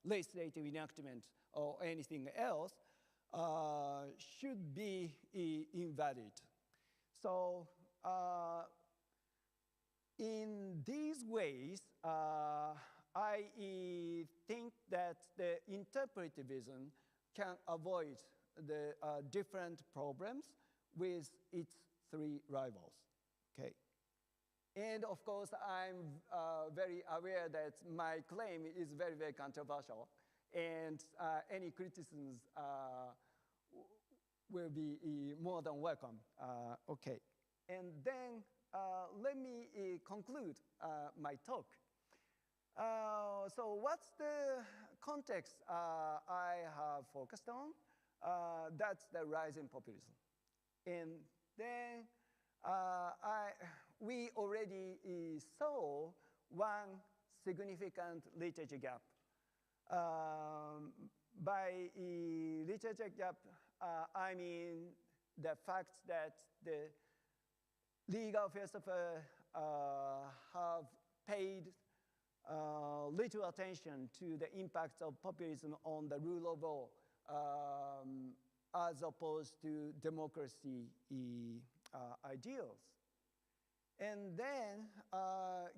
legislative enactment or anything else, should be invalid. So in these ways, I think that the interpretivism can avoid the different problems with its three rivals. Okay. And of course, I'm very aware that my claim is very, very controversial, and any criticisms will be more than welcome. Okay. And then let me conclude my talk. So what's the context I have focused on? That's the rising populism. And then we already saw one significant literature gap. By literature gap, I mean the fact that the legal philosophers have paid little attention to the impact of populism on the rule of law as opposed to democracy ideals. And then,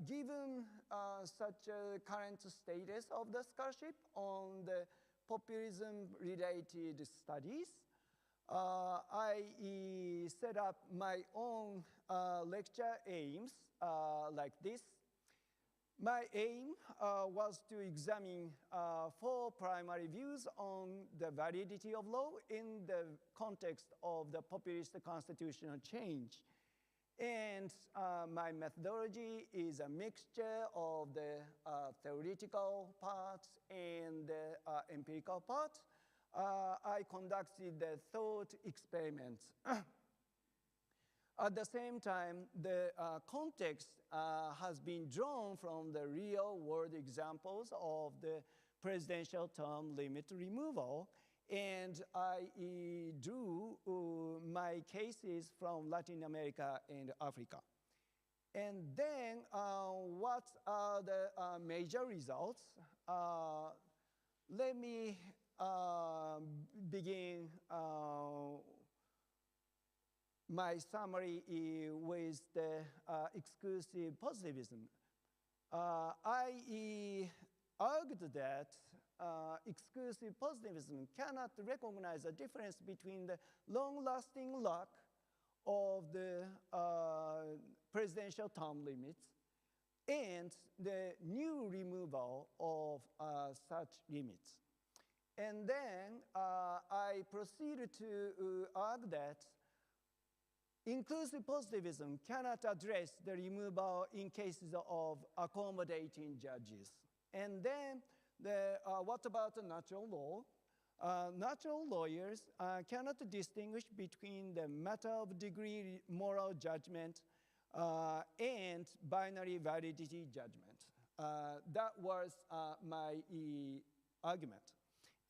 given such a current status of the scholarship on the populism-related studies, I set up my own lecture aims like this. My aim was to examine 4 primary views on the validity of law in the context of the populist constitutional change. And my methodology is a mixture of the theoretical part and the empirical part. I conducted the thought experiments. At the same time, the context has been drawn from the real-world examples of the presidential term limit removal, and I drew my cases from Latin America and Africa. And then, what are the major results? Let me begin my summary with the exclusive positivism. I argued that exclusive positivism cannot recognize the difference between the long-lasting lack of the presidential term limits and the new removal of such limits. And then I proceeded to argue that inclusive positivism cannot address the removal in cases of accommodating judges. And then, what about the natural law? Natural lawyers cannot distinguish between the matter of degree moral judgment and binary validity judgment. That was my argument.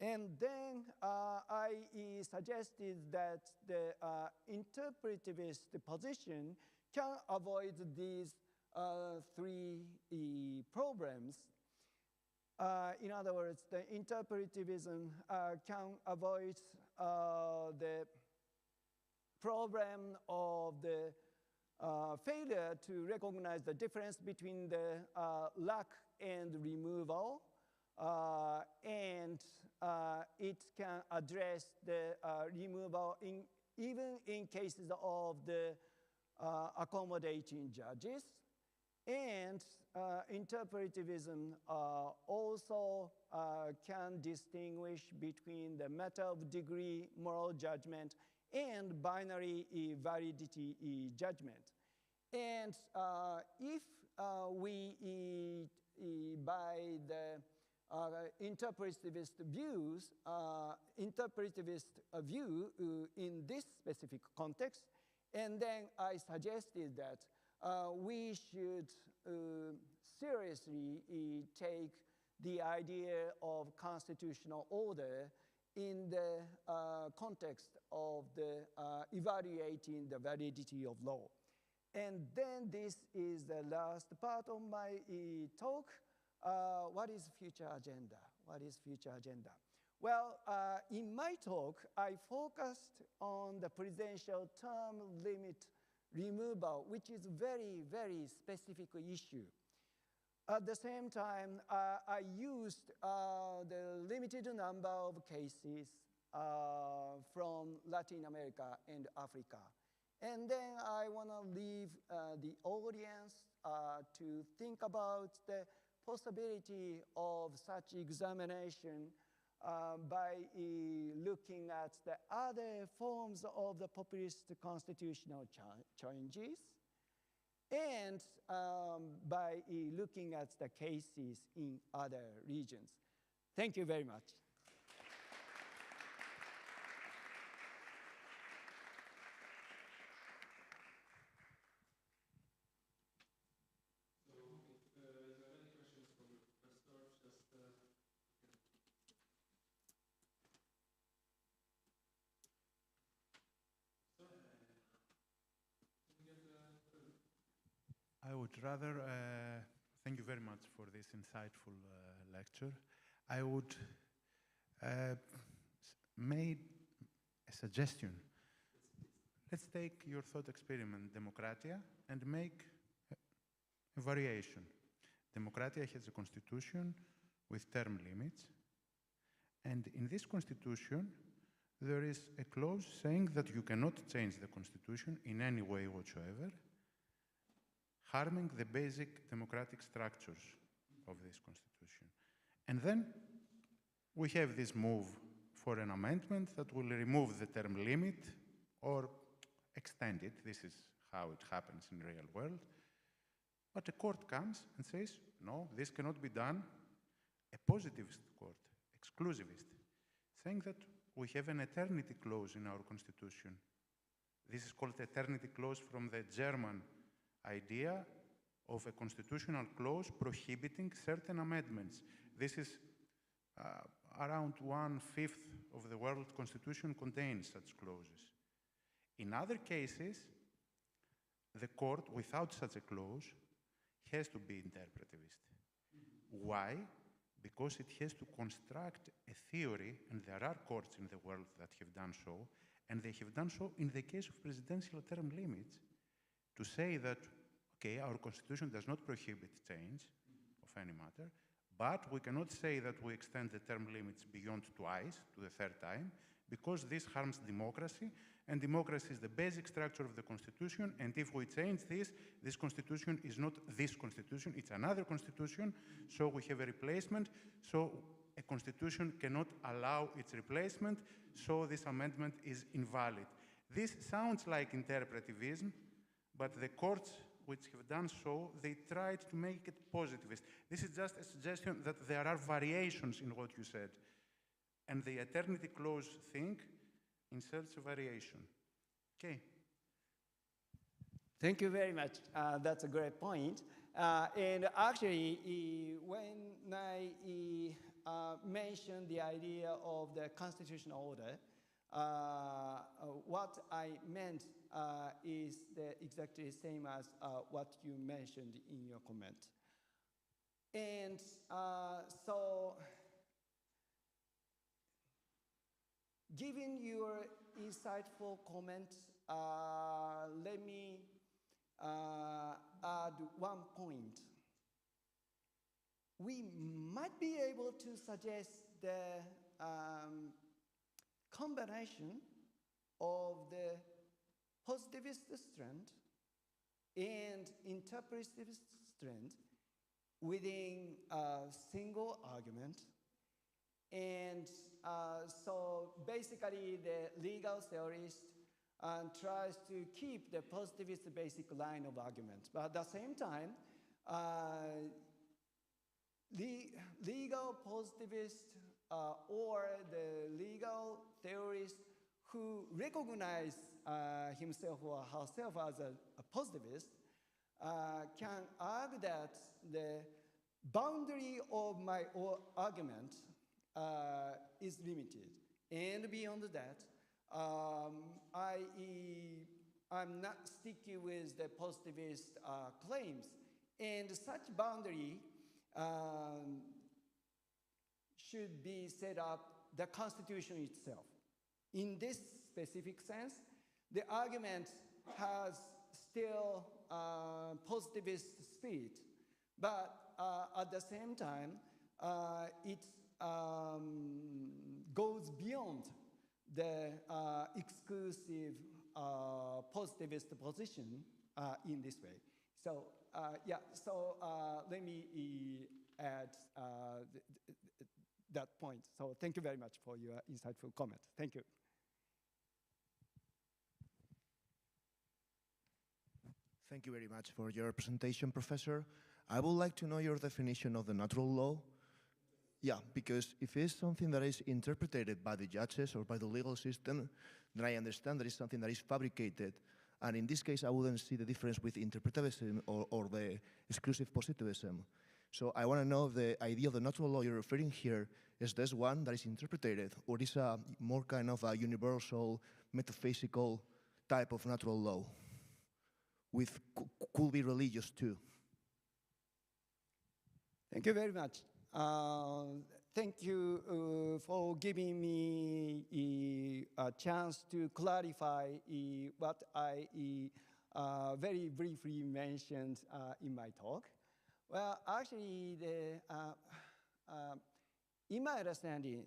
And then I suggested that the interpretivist position can avoid these 3 problems. In other words, the interpretivism can avoid the problem of the failure to recognize the difference between the lack and removal, and it can address the removal even in cases of the accommodating judges. And interpretivism also can distinguish between the matter of degree moral judgment and binary validity judgment. And if we, by the interpretivist view in this specific context, and then I suggested that we should seriously take the idea of constitutional order in the context of the evaluating the validity of law. And then this is the last part of my talk. What is future agenda? What is future agenda? Well, in my talk, I focused on the presidential term limit removal, which is very, very specific issue. At the same time, I used the limited number of cases from Latin America and Africa. And then I want to leave the audience to think about the possibility of such examination by looking at the other forms of the populist constitutional changes, and by looking at the cases in other regions. Thank you very much. I would rather, thank you very much for this insightful lecture. I would make a suggestion. Let's take your thought experiment, Democratia, and make a variation. Democratia has a constitution with term limits, and in this constitution, there is a clause saying that you cannot change the constitution in any way whatsoever, harming the basic democratic structures of this constitution. And then we have this move for an amendment that will remove the term limit or extend it. This is how it happens in the real world. But a court comes and says, no, this cannot be done. A positivist court, exclusivist, saying that we have an eternity clause in our constitution. This is called eternity clause from the German idea of a constitutional clause prohibiting certain amendments. This is around 1/5 of the world constitution contains such clauses. In other cases, the court, without such a clause, has to be interpretivist. Why? Because it has to construct a theory, and there are courts in the world that have done so, and they have done so in the case of presidential term limits, to say that, okay, our constitution does not prohibit change of any matter, but we cannot say that we extend the term limits beyond twice, to the third time, because this harms democracy, and democracy is the basic structure of the constitution, and if we change this constitution is not this constitution, it's another constitution, so we have a replacement, so a constitution cannot allow its replacement, so this amendment is invalid. This sounds like interpretivism, but the courts which have done so, they tried to make it positivist. This is just a suggestion that there are variations in what you said. And the eternity clause thing inserts a variation. Okay. Thank you very much. That's a great point. And actually, when I mentioned the idea of the constitutional order, what I meant is exactly the same as what you mentioned in your comment. And so, given your insightful comment, let me add one point. We might be able to suggest the combination of the positivist strand and interpretivist strand within a single argument. And so basically the legal theorist tries to keep the positivist basic line of argument. But at the same time, the legal positivist or the legal theorist who recognize himself or herself as a positivist can argue that the boundary of my argument is limited. And beyond that, I'm not sticky with the positivist claims. And such boundary should be set up the Constitution itself. In this specific sense, the argument has still positivist spirit, but at the same time, it goes beyond the exclusive positivist position in this way. So yeah, so let me add that point. So thank you very much for your insightful comment. Thank you. Thank you very much for your presentation, Professor. I would like to know your definition of the natural law. Yeah, because if it's something that is interpreted by the judges or by the legal system, then I understand that it's something that is fabricated. And in this case, I wouldn't see the difference with interpretivism or the exclusive positivism. So I want to know if the idea of the natural law you're referring here is this one that is interpreted, or is a more kind of a universal, metaphysical type of natural law, with could be religious too. Thank you very much. Thank you for giving me a chance to clarify what I very briefly mentioned in my talk. Well, actually, in my understanding,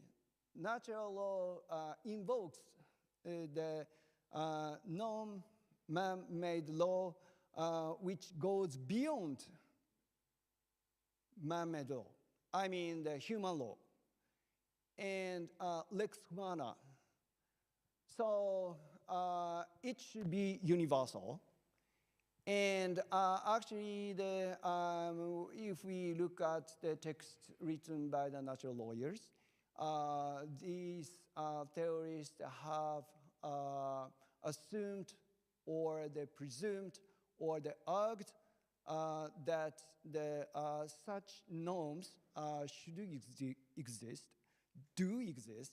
natural law invokes the non-man-made law which goes beyond man-made law. I mean the human law and lex humana. So it should be universal. And actually, if we look at the text written by the natural lawyers, these theorists have assumed, or they presumed, or they argued that such norms do exist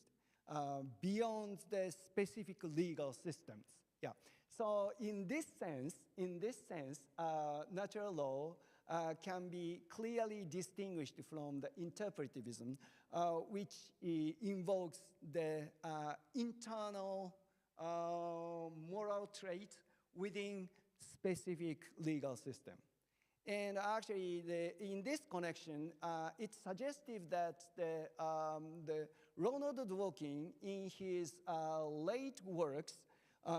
beyond the specific legal systems. Yeah. So in this sense, natural law can be clearly distinguished from the interpretivism, which invokes the internal moral trait within specific legal system. And actually, in this connection, it's suggestive that the Ronald Dworkin, in his late works,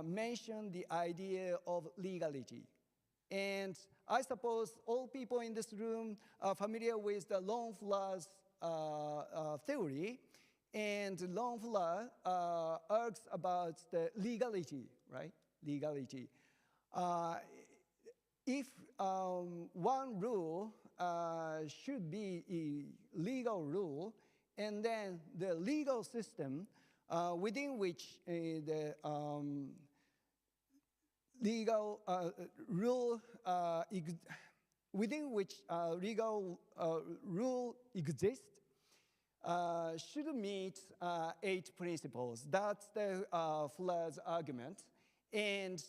mentioned the idea of legality. And I suppose all people in this room are familiar with the Longfellows theory. And Longfellow argues about the legality, right? Legality. If one rule should be a legal rule, and then the legal system within which the legal rule exists, should meet 8 principles. That's the Fuller's argument. And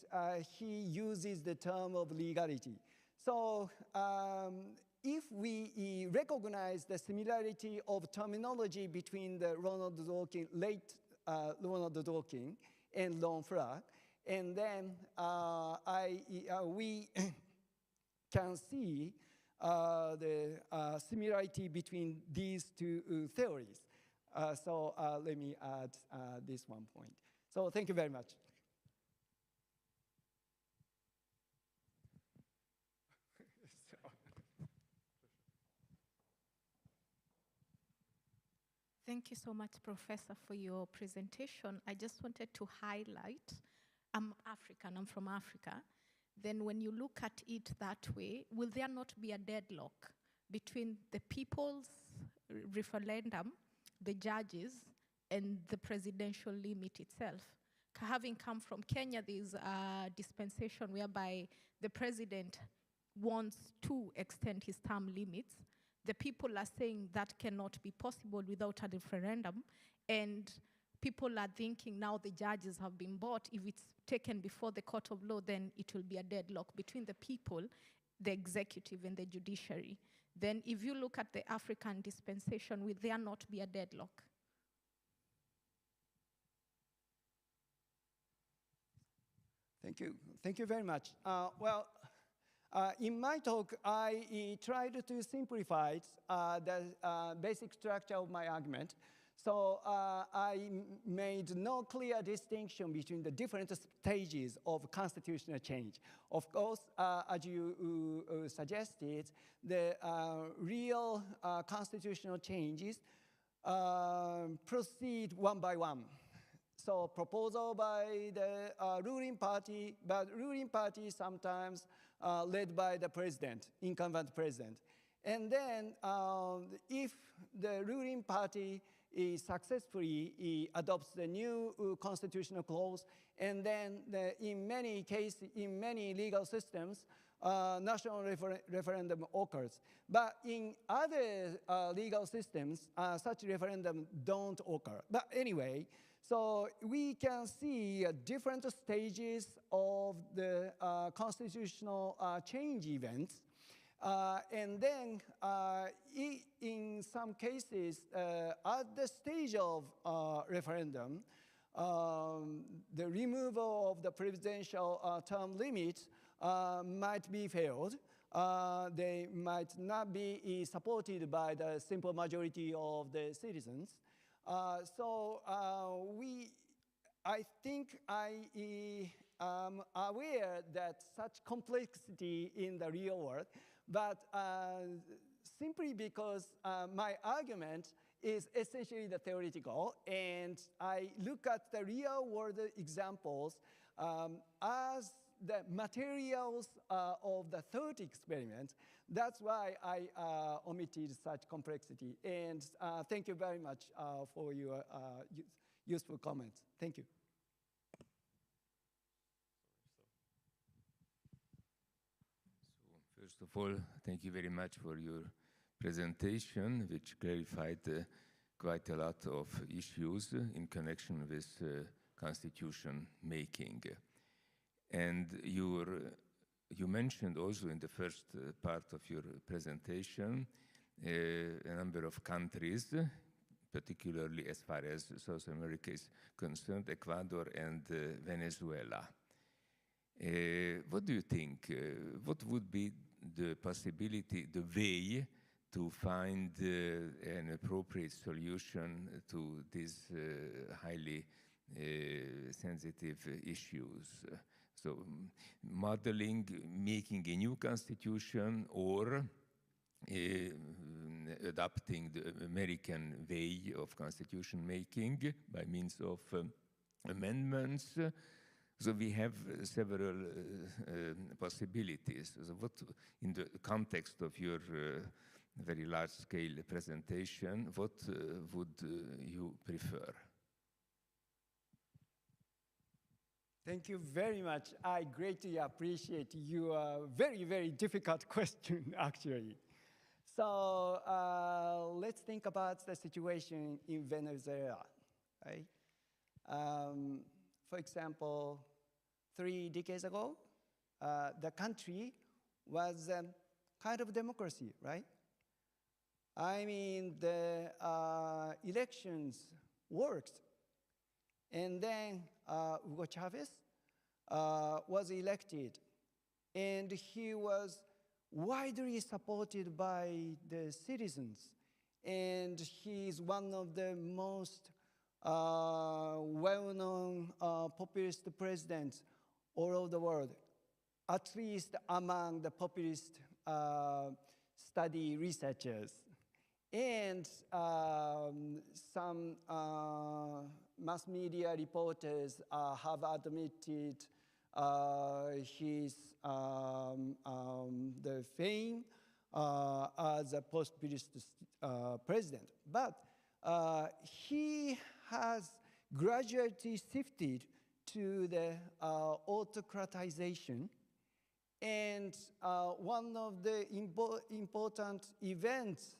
he uses the term of legality. So if we recognize the similarity of terminology between the late Ronald Dworkin and Longfellow, and then we can see the similarity between these two theories. So let me add this one point. So thank you very much. Thank you so much, Professor, for your presentation. I just wanted to highlight, I'm African, I'm from Africa. Then when you look at it that way, will there not be a deadlock between the people's referendum, the judges, and the presidential limit itself? Having come from Kenya, there's a dispensation whereby the president wants to extend his term limits. The people are saying that cannot be possible without a referendum, and people are thinking now the judges have been bought. If it's taken before the court of law, then it will be a deadlock between the people, the executive, and the judiciary. Then if you look at the African dispensation, will there not be a deadlock? Thank you. Thank you very much. Well, in my talk, I tried to simplify the basic structure of my argument. So I made no clear distinction between the different stages of constitutional change. Of course, as you suggested, the real constitutional changes proceed one by one. So proposal by the ruling party, but ruling party sometimes led by the president, incumbent president. And then if the ruling party successfully adopts the new constitutional clause, and then in many cases, in many legal systems, national referendum occurs. But in other legal systems, such referendum don't occur. But anyway, so we can see different stages of the constitutional change events. And then in some cases, at the stage of referendum, the removal of the presidential term limit might be failed. They might not be supported by the simple majority of the citizens. So I think I am aware that such complexity in the real world, but simply because my argument is essentially the theoretical, and I look at the real world examples as the materials of the third experiment. That's why I omitted such complexity. And thank you very much for your useful comments. Thank you. So, first of all, thank you very much for your presentation, which clarified quite a lot of issues in connection with constitution making. And you mentioned also in the first part of your presentation a number of countries, particularly as far as South America is concerned, Ecuador and Venezuela. What do you think? What would be the possibility, the way to find an appropriate solution to these highly sensitive issues? So modeling, making a new constitution, or adopting the American way of constitution making by means of amendments. So we have several possibilities. So what, in the context of your very large-scale presentation, what would you prefer? Thank you very much. I greatly appreciate your very, very difficult question, actually. So let's think about the situation in Venezuela, right? For example, 3 decades ago, the country was kind of democracy, right? I mean, the elections worked. And then Hugo Chavez was elected, and he was widely supported by the citizens. And he's one of the most well-known populist presidents all over the world, at least among the populist study researchers. And some mass media reporters have admitted his the fame as a populist president. But he has gradually shifted to the autocratization. And one of the important events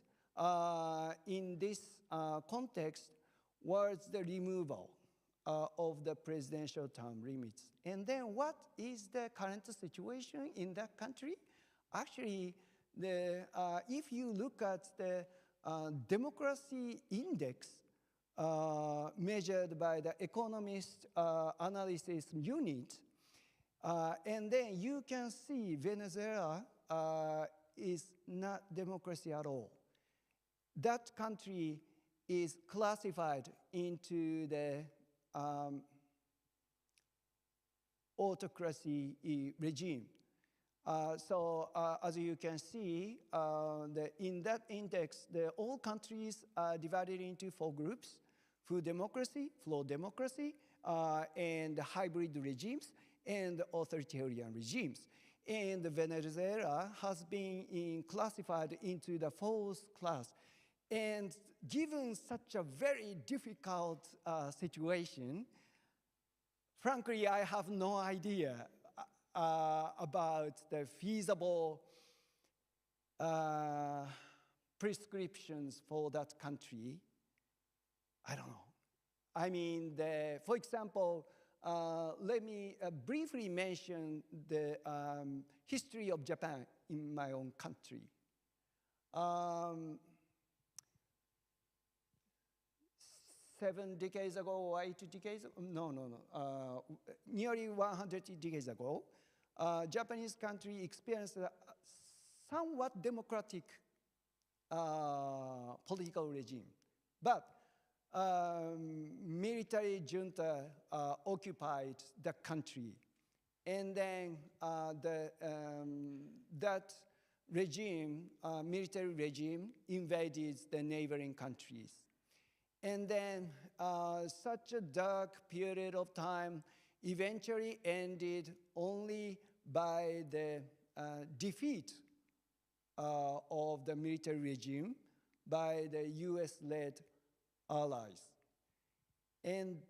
in this context was the removal of the presidential term limits. And then what is the current situation in that country? Actually, if you look at the democracy index measured by the Economist Analysis Unit, And then you can see Venezuela is not democracy at all. That country is classified into the autocracy regime. So as you can see, in that index, all countries are divided into 4 groups: full democracy, flow democracy, and hybrid regimes, and authoritarian regimes. And Venezuela has been classified into the 4th class. And given such a very difficult situation, frankly, I have no idea about the feasible prescriptions for that country. I don't know. I mean, for example, let me briefly mention the history of Japan in my own country. 7 decades ago or 8 decades, nearly 100 decades ago, Japanese country experienced a somewhat democratic political regime. But military junta occupied the country. And then that regime, military regime, invaded the neighboring countries. And then such a dark period of time eventually ended only by the defeat of the military regime by the US-led allies. And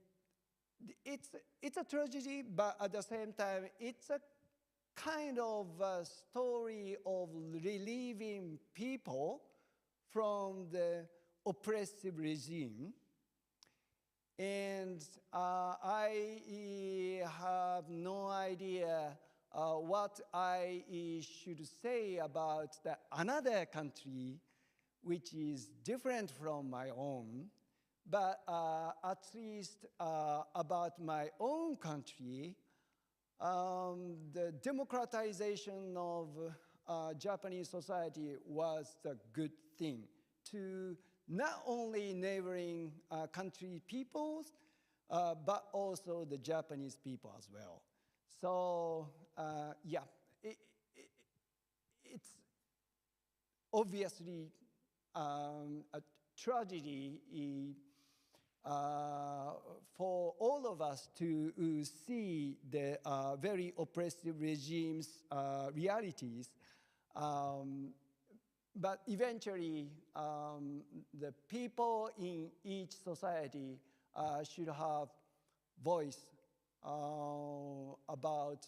it's a tragedy, but at the same time, it's a kind of a story of relieving people from the oppressive regime. And I have no idea what I should say about another country which is different from my own. But at least about my own country, the democratization of Japanese society was a good thing to not only neighboring country peoples, but also the Japanese people as well. So yeah, it's obviously a tragedy for all of us to see the very oppressive regime's realities. But eventually, the people in each society should have voice about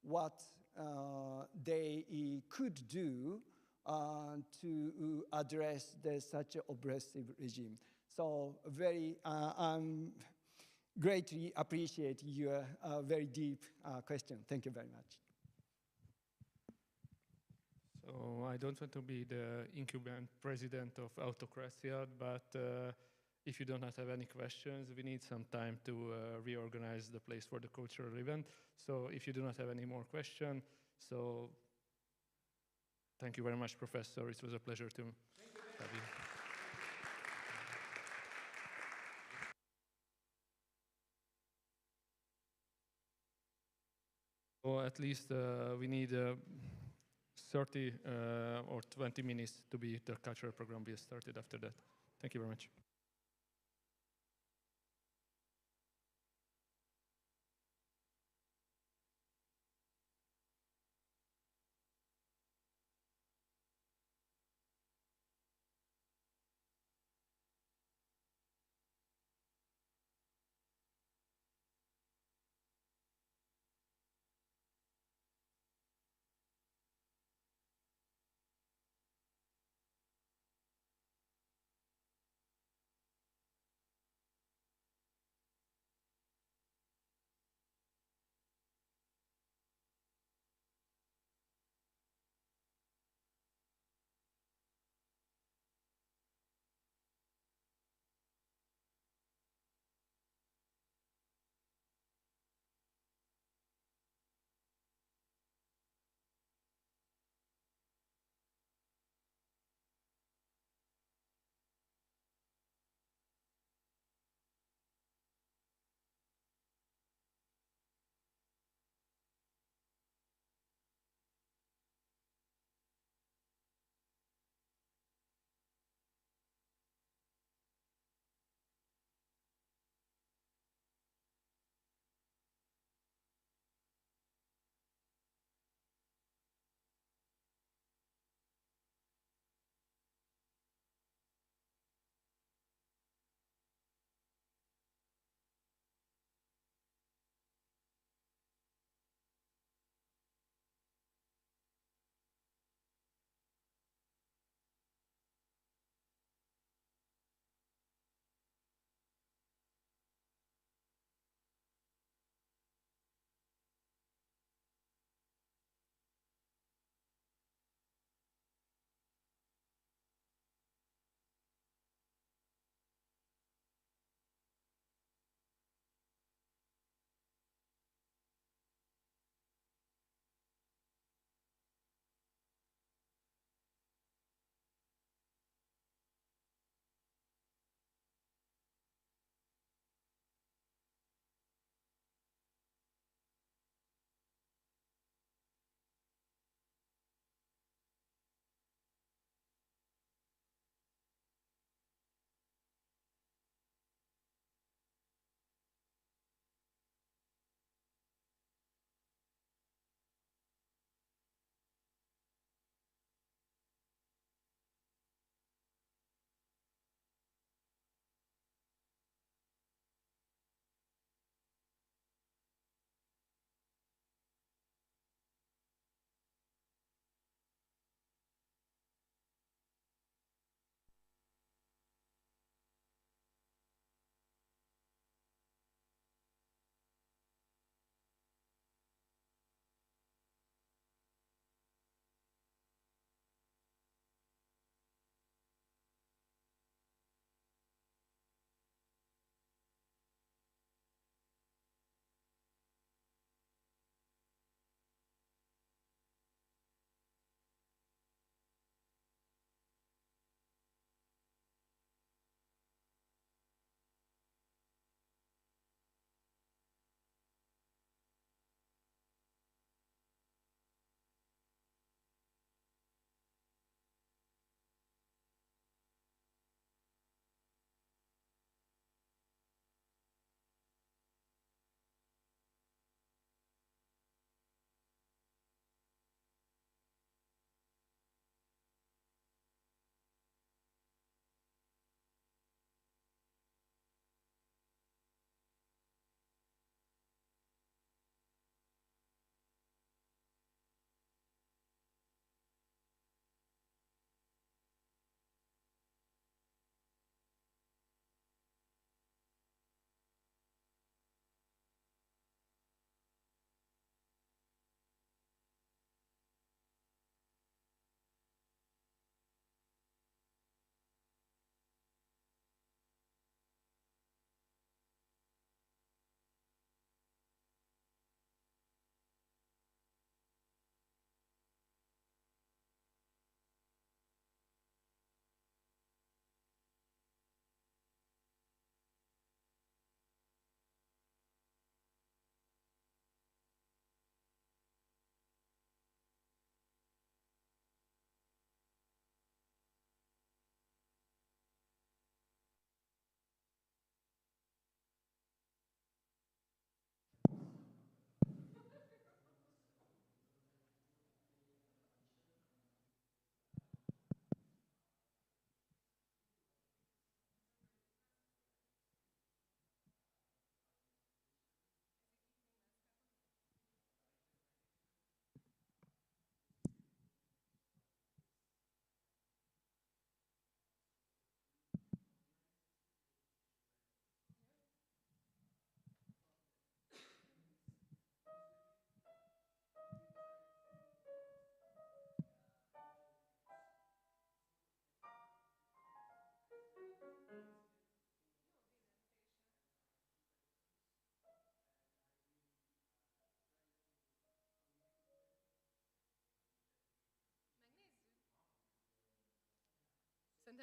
what they could do to address such an oppressive regime. So I'm greatly appreciate your very deep question. Thank you very much. So I don't want to be the incumbent president of Autocracia, but if you do not have any questions, we need some time to reorganize the place for the cultural event. So if you do not have any more questions, so thank you very much, Professor. It was a pleasure to have you. So at least we need 30 or 20 minutes to be the cultural program will started after that. Thank you very much.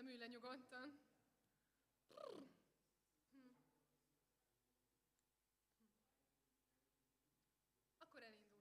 Szerintem ülj le nyugodtan. Akkor elindul.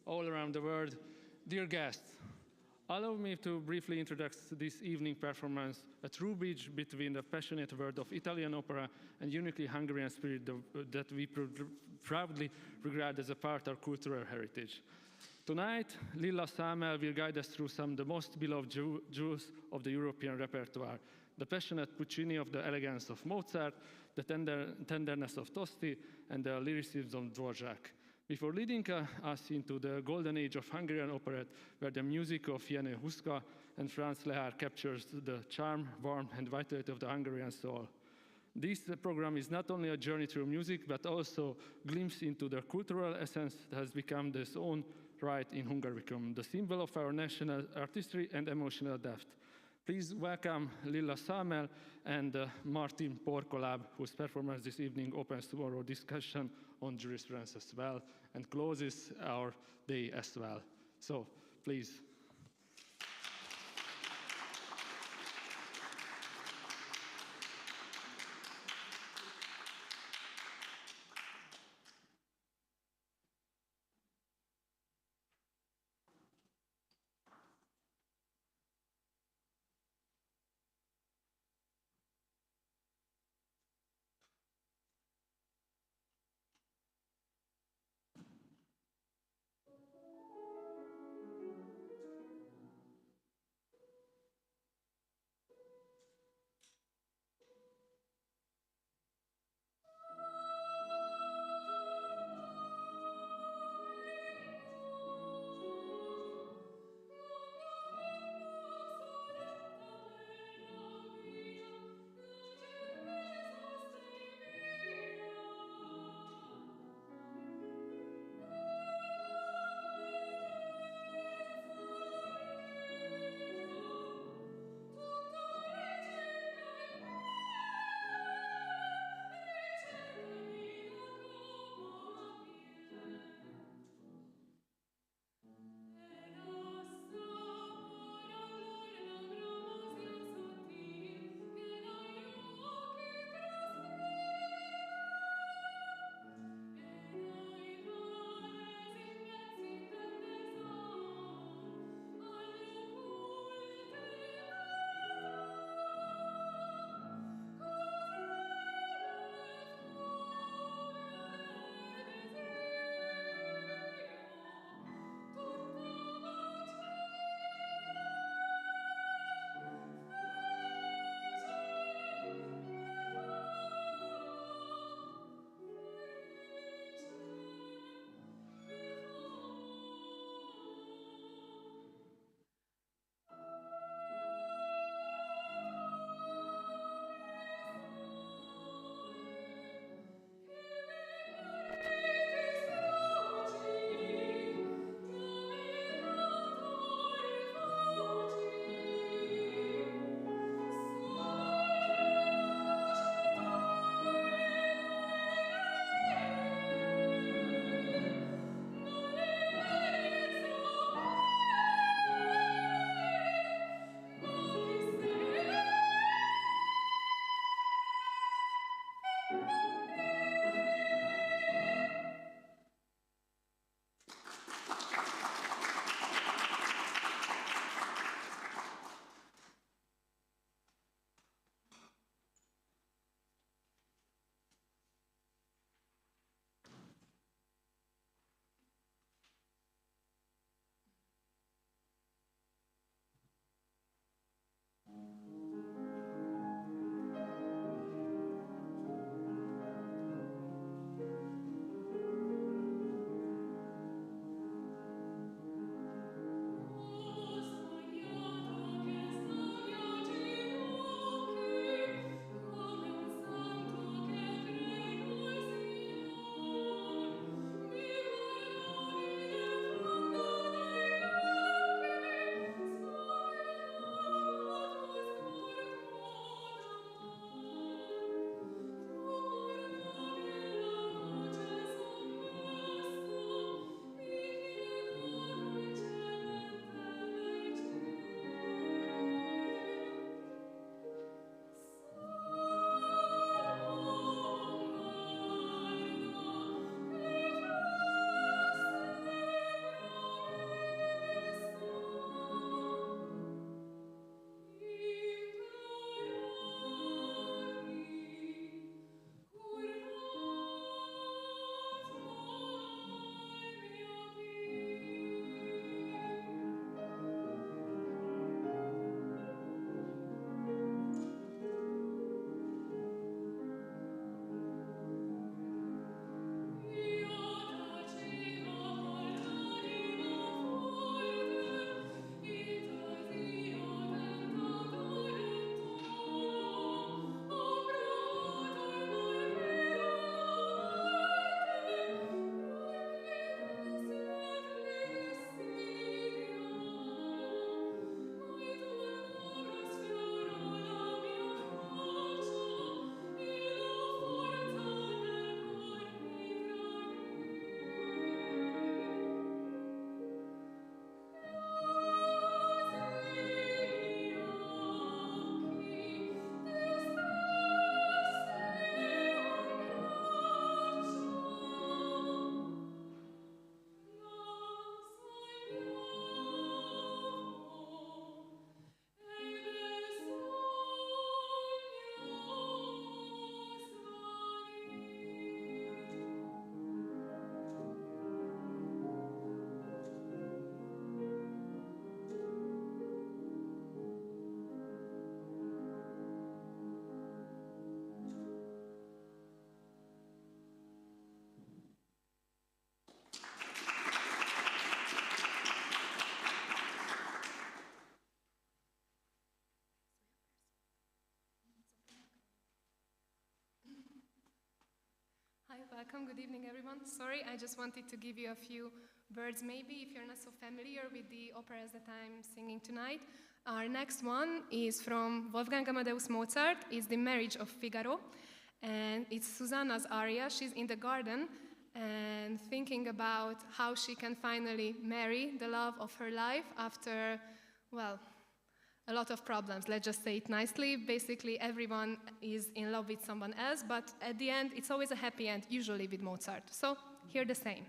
all around the world, dear guests, allow me to briefly introduce this evening performance, a true bridge between the passionate world of Italian opera and uniquely Hungarian spirit that we proudly regard as a part of our cultural heritage. Tonight, Lilla Sámel will guide us through some of the most beloved jewels of the European repertoire, the passionate Puccini of the elegance of Mozart, the tenderness of Tosti, and the lyricism of Dvorak. Before leading us into the golden age of Hungarian operette, where the music of Jenő Huszka and Franz Lehár captures the charm, warmth, and vitality of the Hungarian soul. This program is not only a journey through music, but also a glimpse into the cultural essence that has become its own right in Hungaricum, the symbol of our national artistry and emotional depth. Please welcome Lilla Sámel and Martin Porkolab, whose performance this evening opens tomorrow discussion on jurisprudence as well and closes our day as well. So, please. welcome. Good evening, everyone. Sorry, I just wanted to give you a few words, maybe, if you're not so familiar with the operas that I'm singing tonight. Our next one is from Wolfgang Amadeus Mozart. It's The Marriage of Figaro. And it's Susanna's aria. She's in the garden and thinking about how she can finally marry the love of her life after, well, a lot of problems. Let's just say it nicely. Basically, everyone is in love with someone else, but at the end, it's always a happy end, usually with Mozart. So, here the same.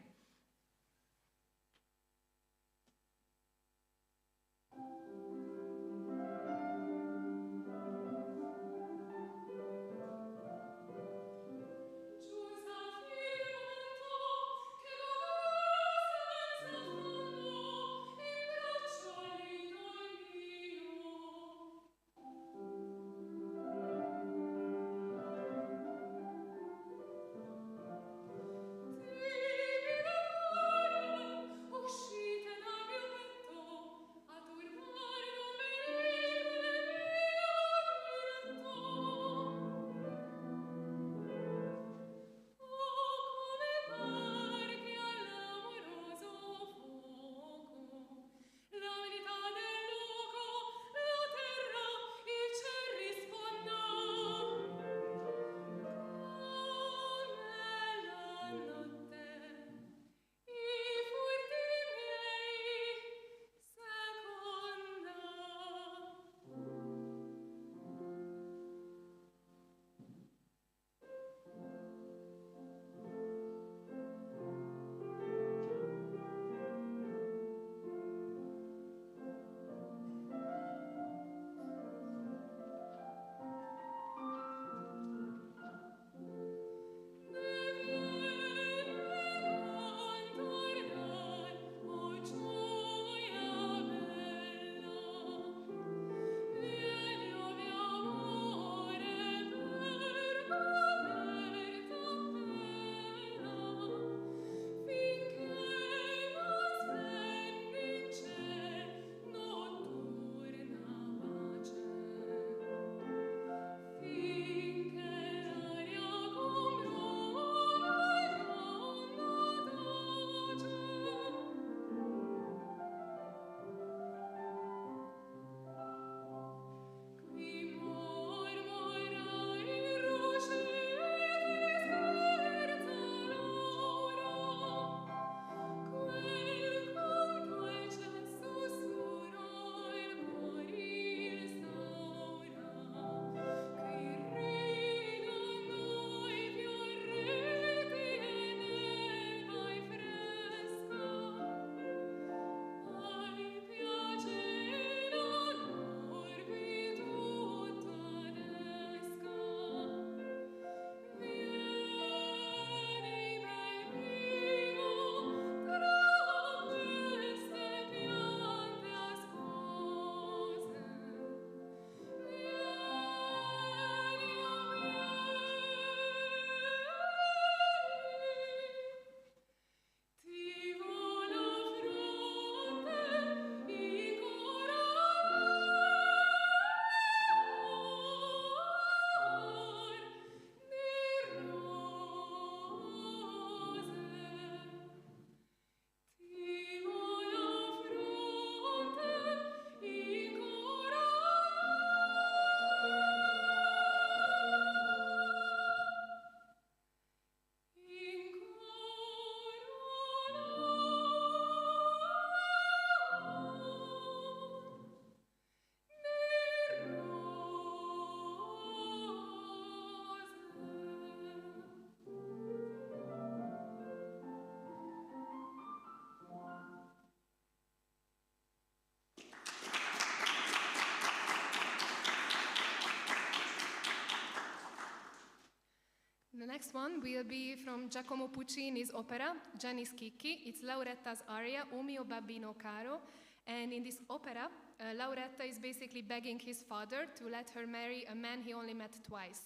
The next one will be from Giacomo Puccini's opera, Gianni Schicchi. It's Lauretta's aria, O mio babbino caro. And in this opera, Lauretta is basically begging his father to let her marry a man he only met twice.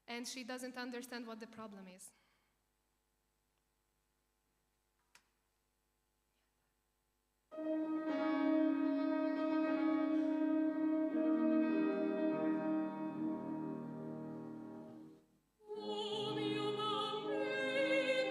And she doesn't understand what the problem is. O mio babbino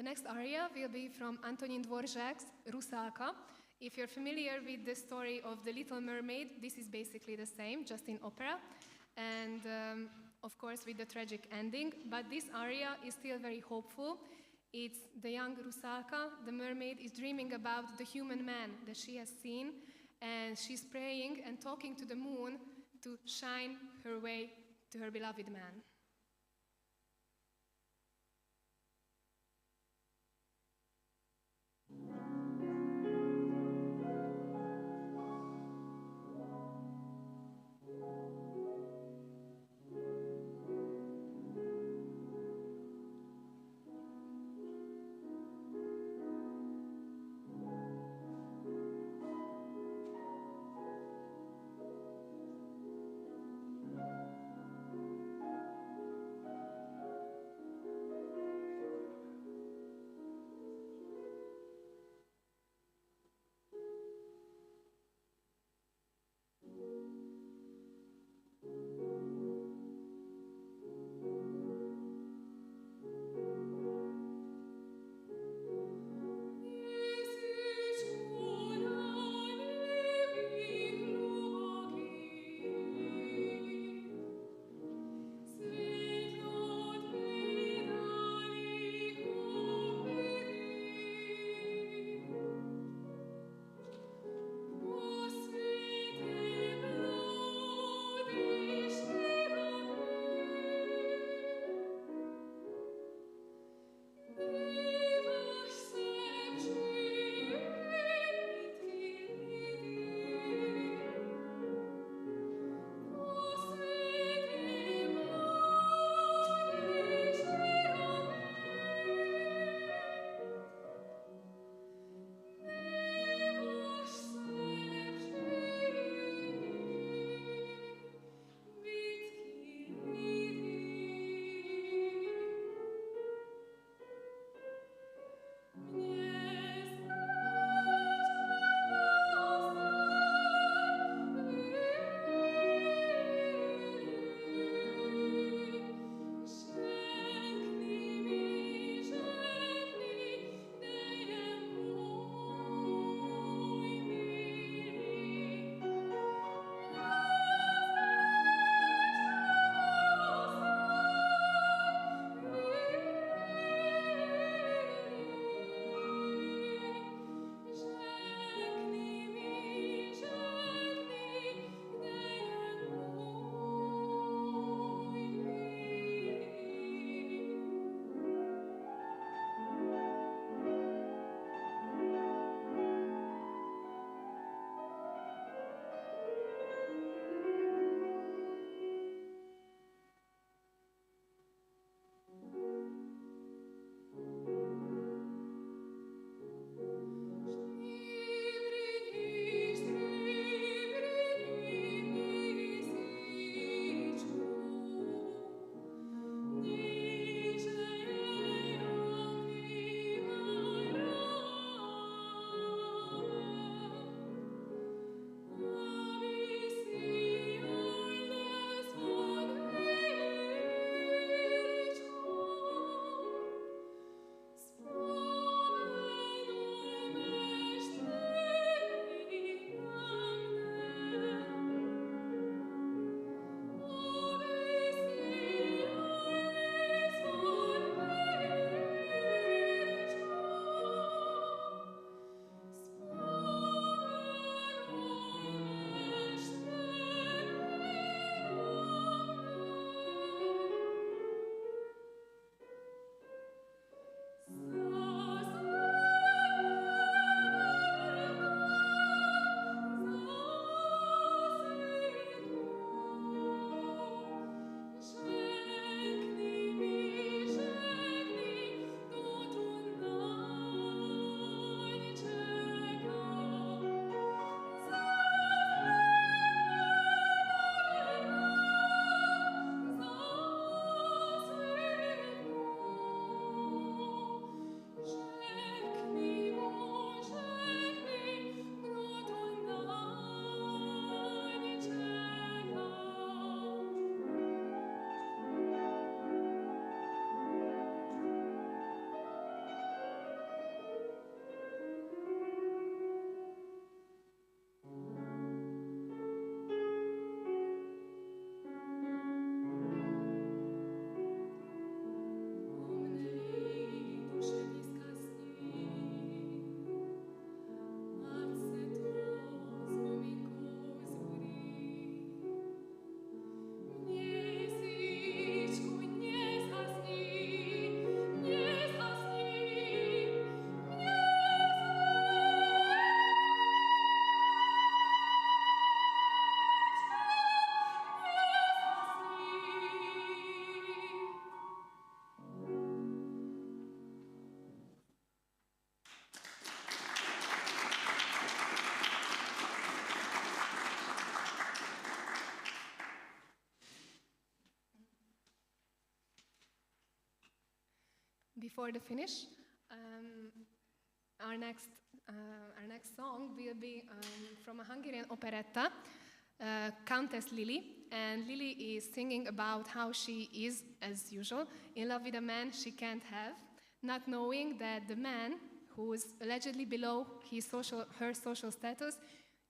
next aria will be from Antonin Dvorak's Rusalka. If you're familiar with the story of The Little Mermaid, this is basically the same, just in opera, and of course with the tragic ending, but this aria is still very hopeful. It's the young Rusalka, the mermaid, is dreaming about the human man that she has seen, and she's praying and talking to the moon to shine her way to her beloved man. before the finish, our next song will be from a Hungarian operetta, Countess Lily, and Lily is singing about how she is, as usual, in love with a man she can't have, not knowing that the man who is allegedly below her social status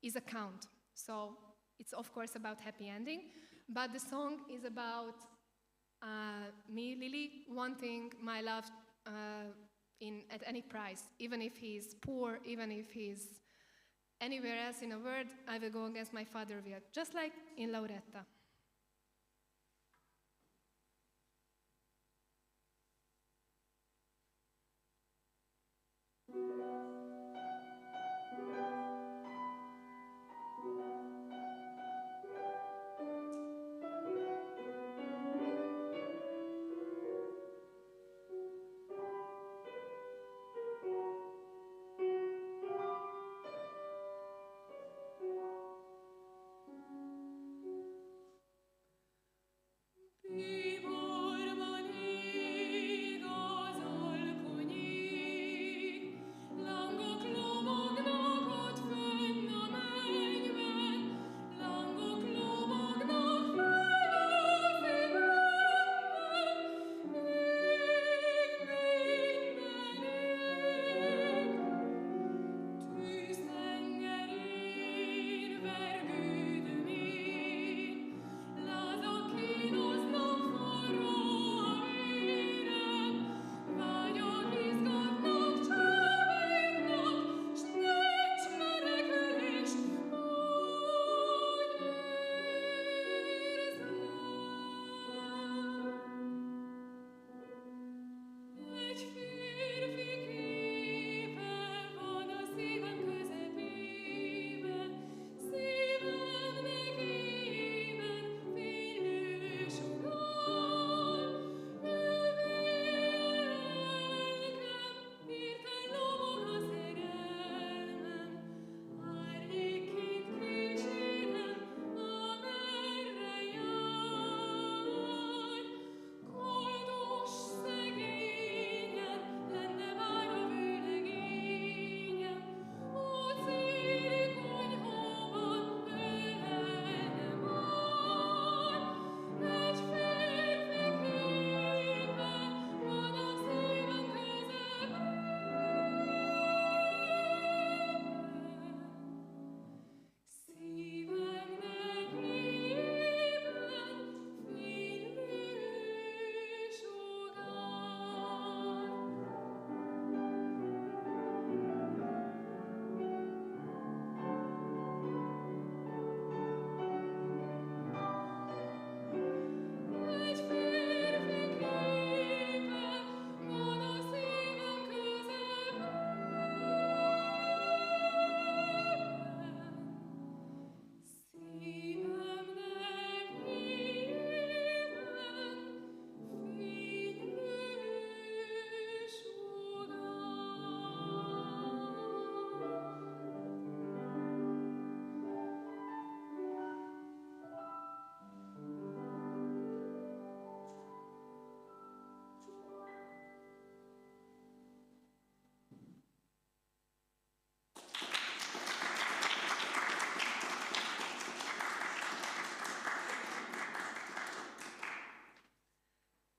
is a count. So it's of course about happy ending, but the song is about me, Lily, wanting my love at any price, even if he's poor, even if he's anywhere else in the world, I will go against my father will, just like in Lauretta.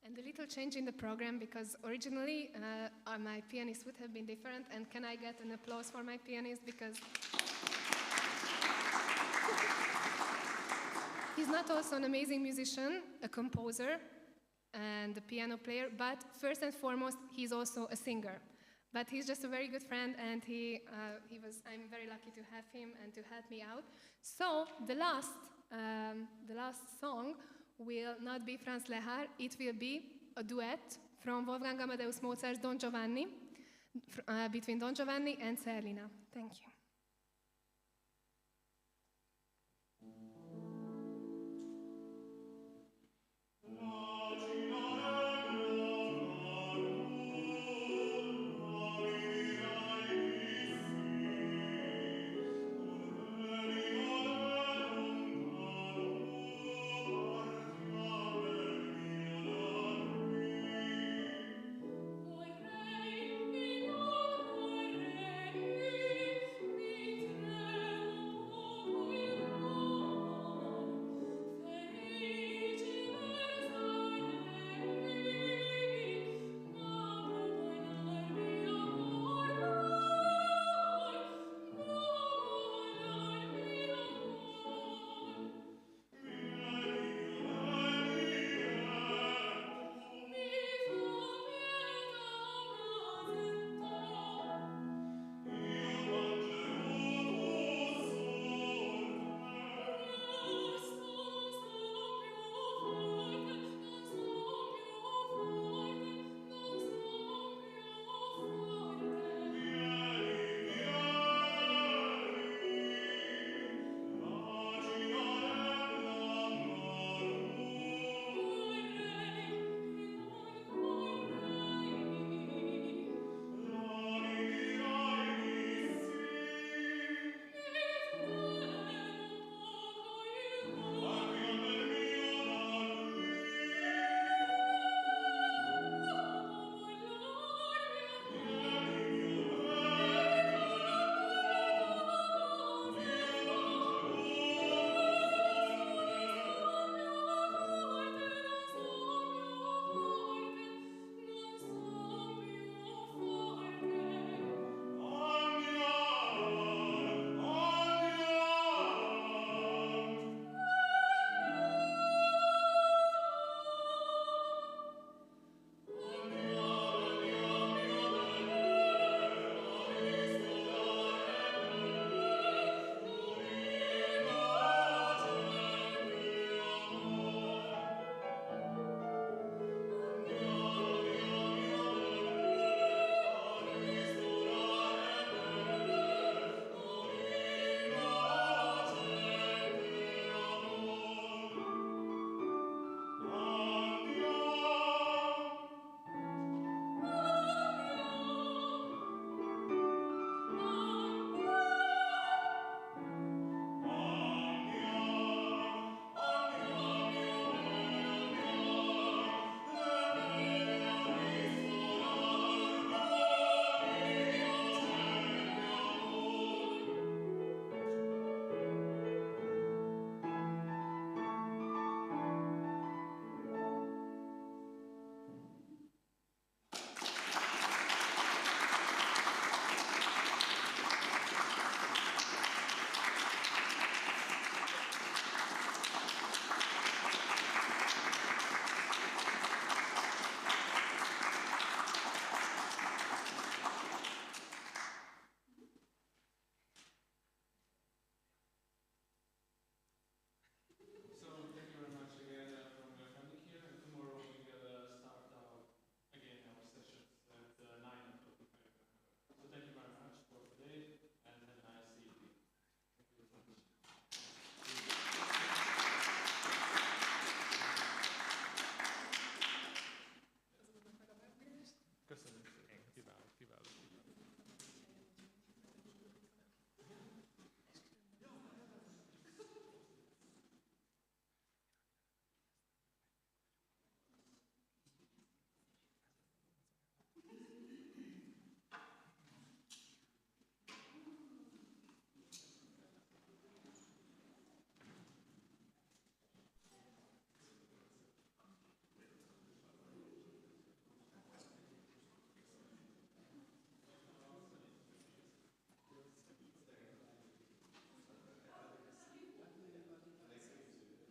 And a little change in the program, because originally my pianist would have been different, and can I get an applause for my pianist, because he's not also an amazing musician, a composer, and a piano player, but first and foremost, he's also a singer. But he's just a very good friend, and I'm very lucky to have him and to help me out. So the last song will not be Franz Lehár, it will be a duet from Wolfgang Amadeus Mozart's Don Giovanni, between Don Giovanni and Zerlina. Thank you.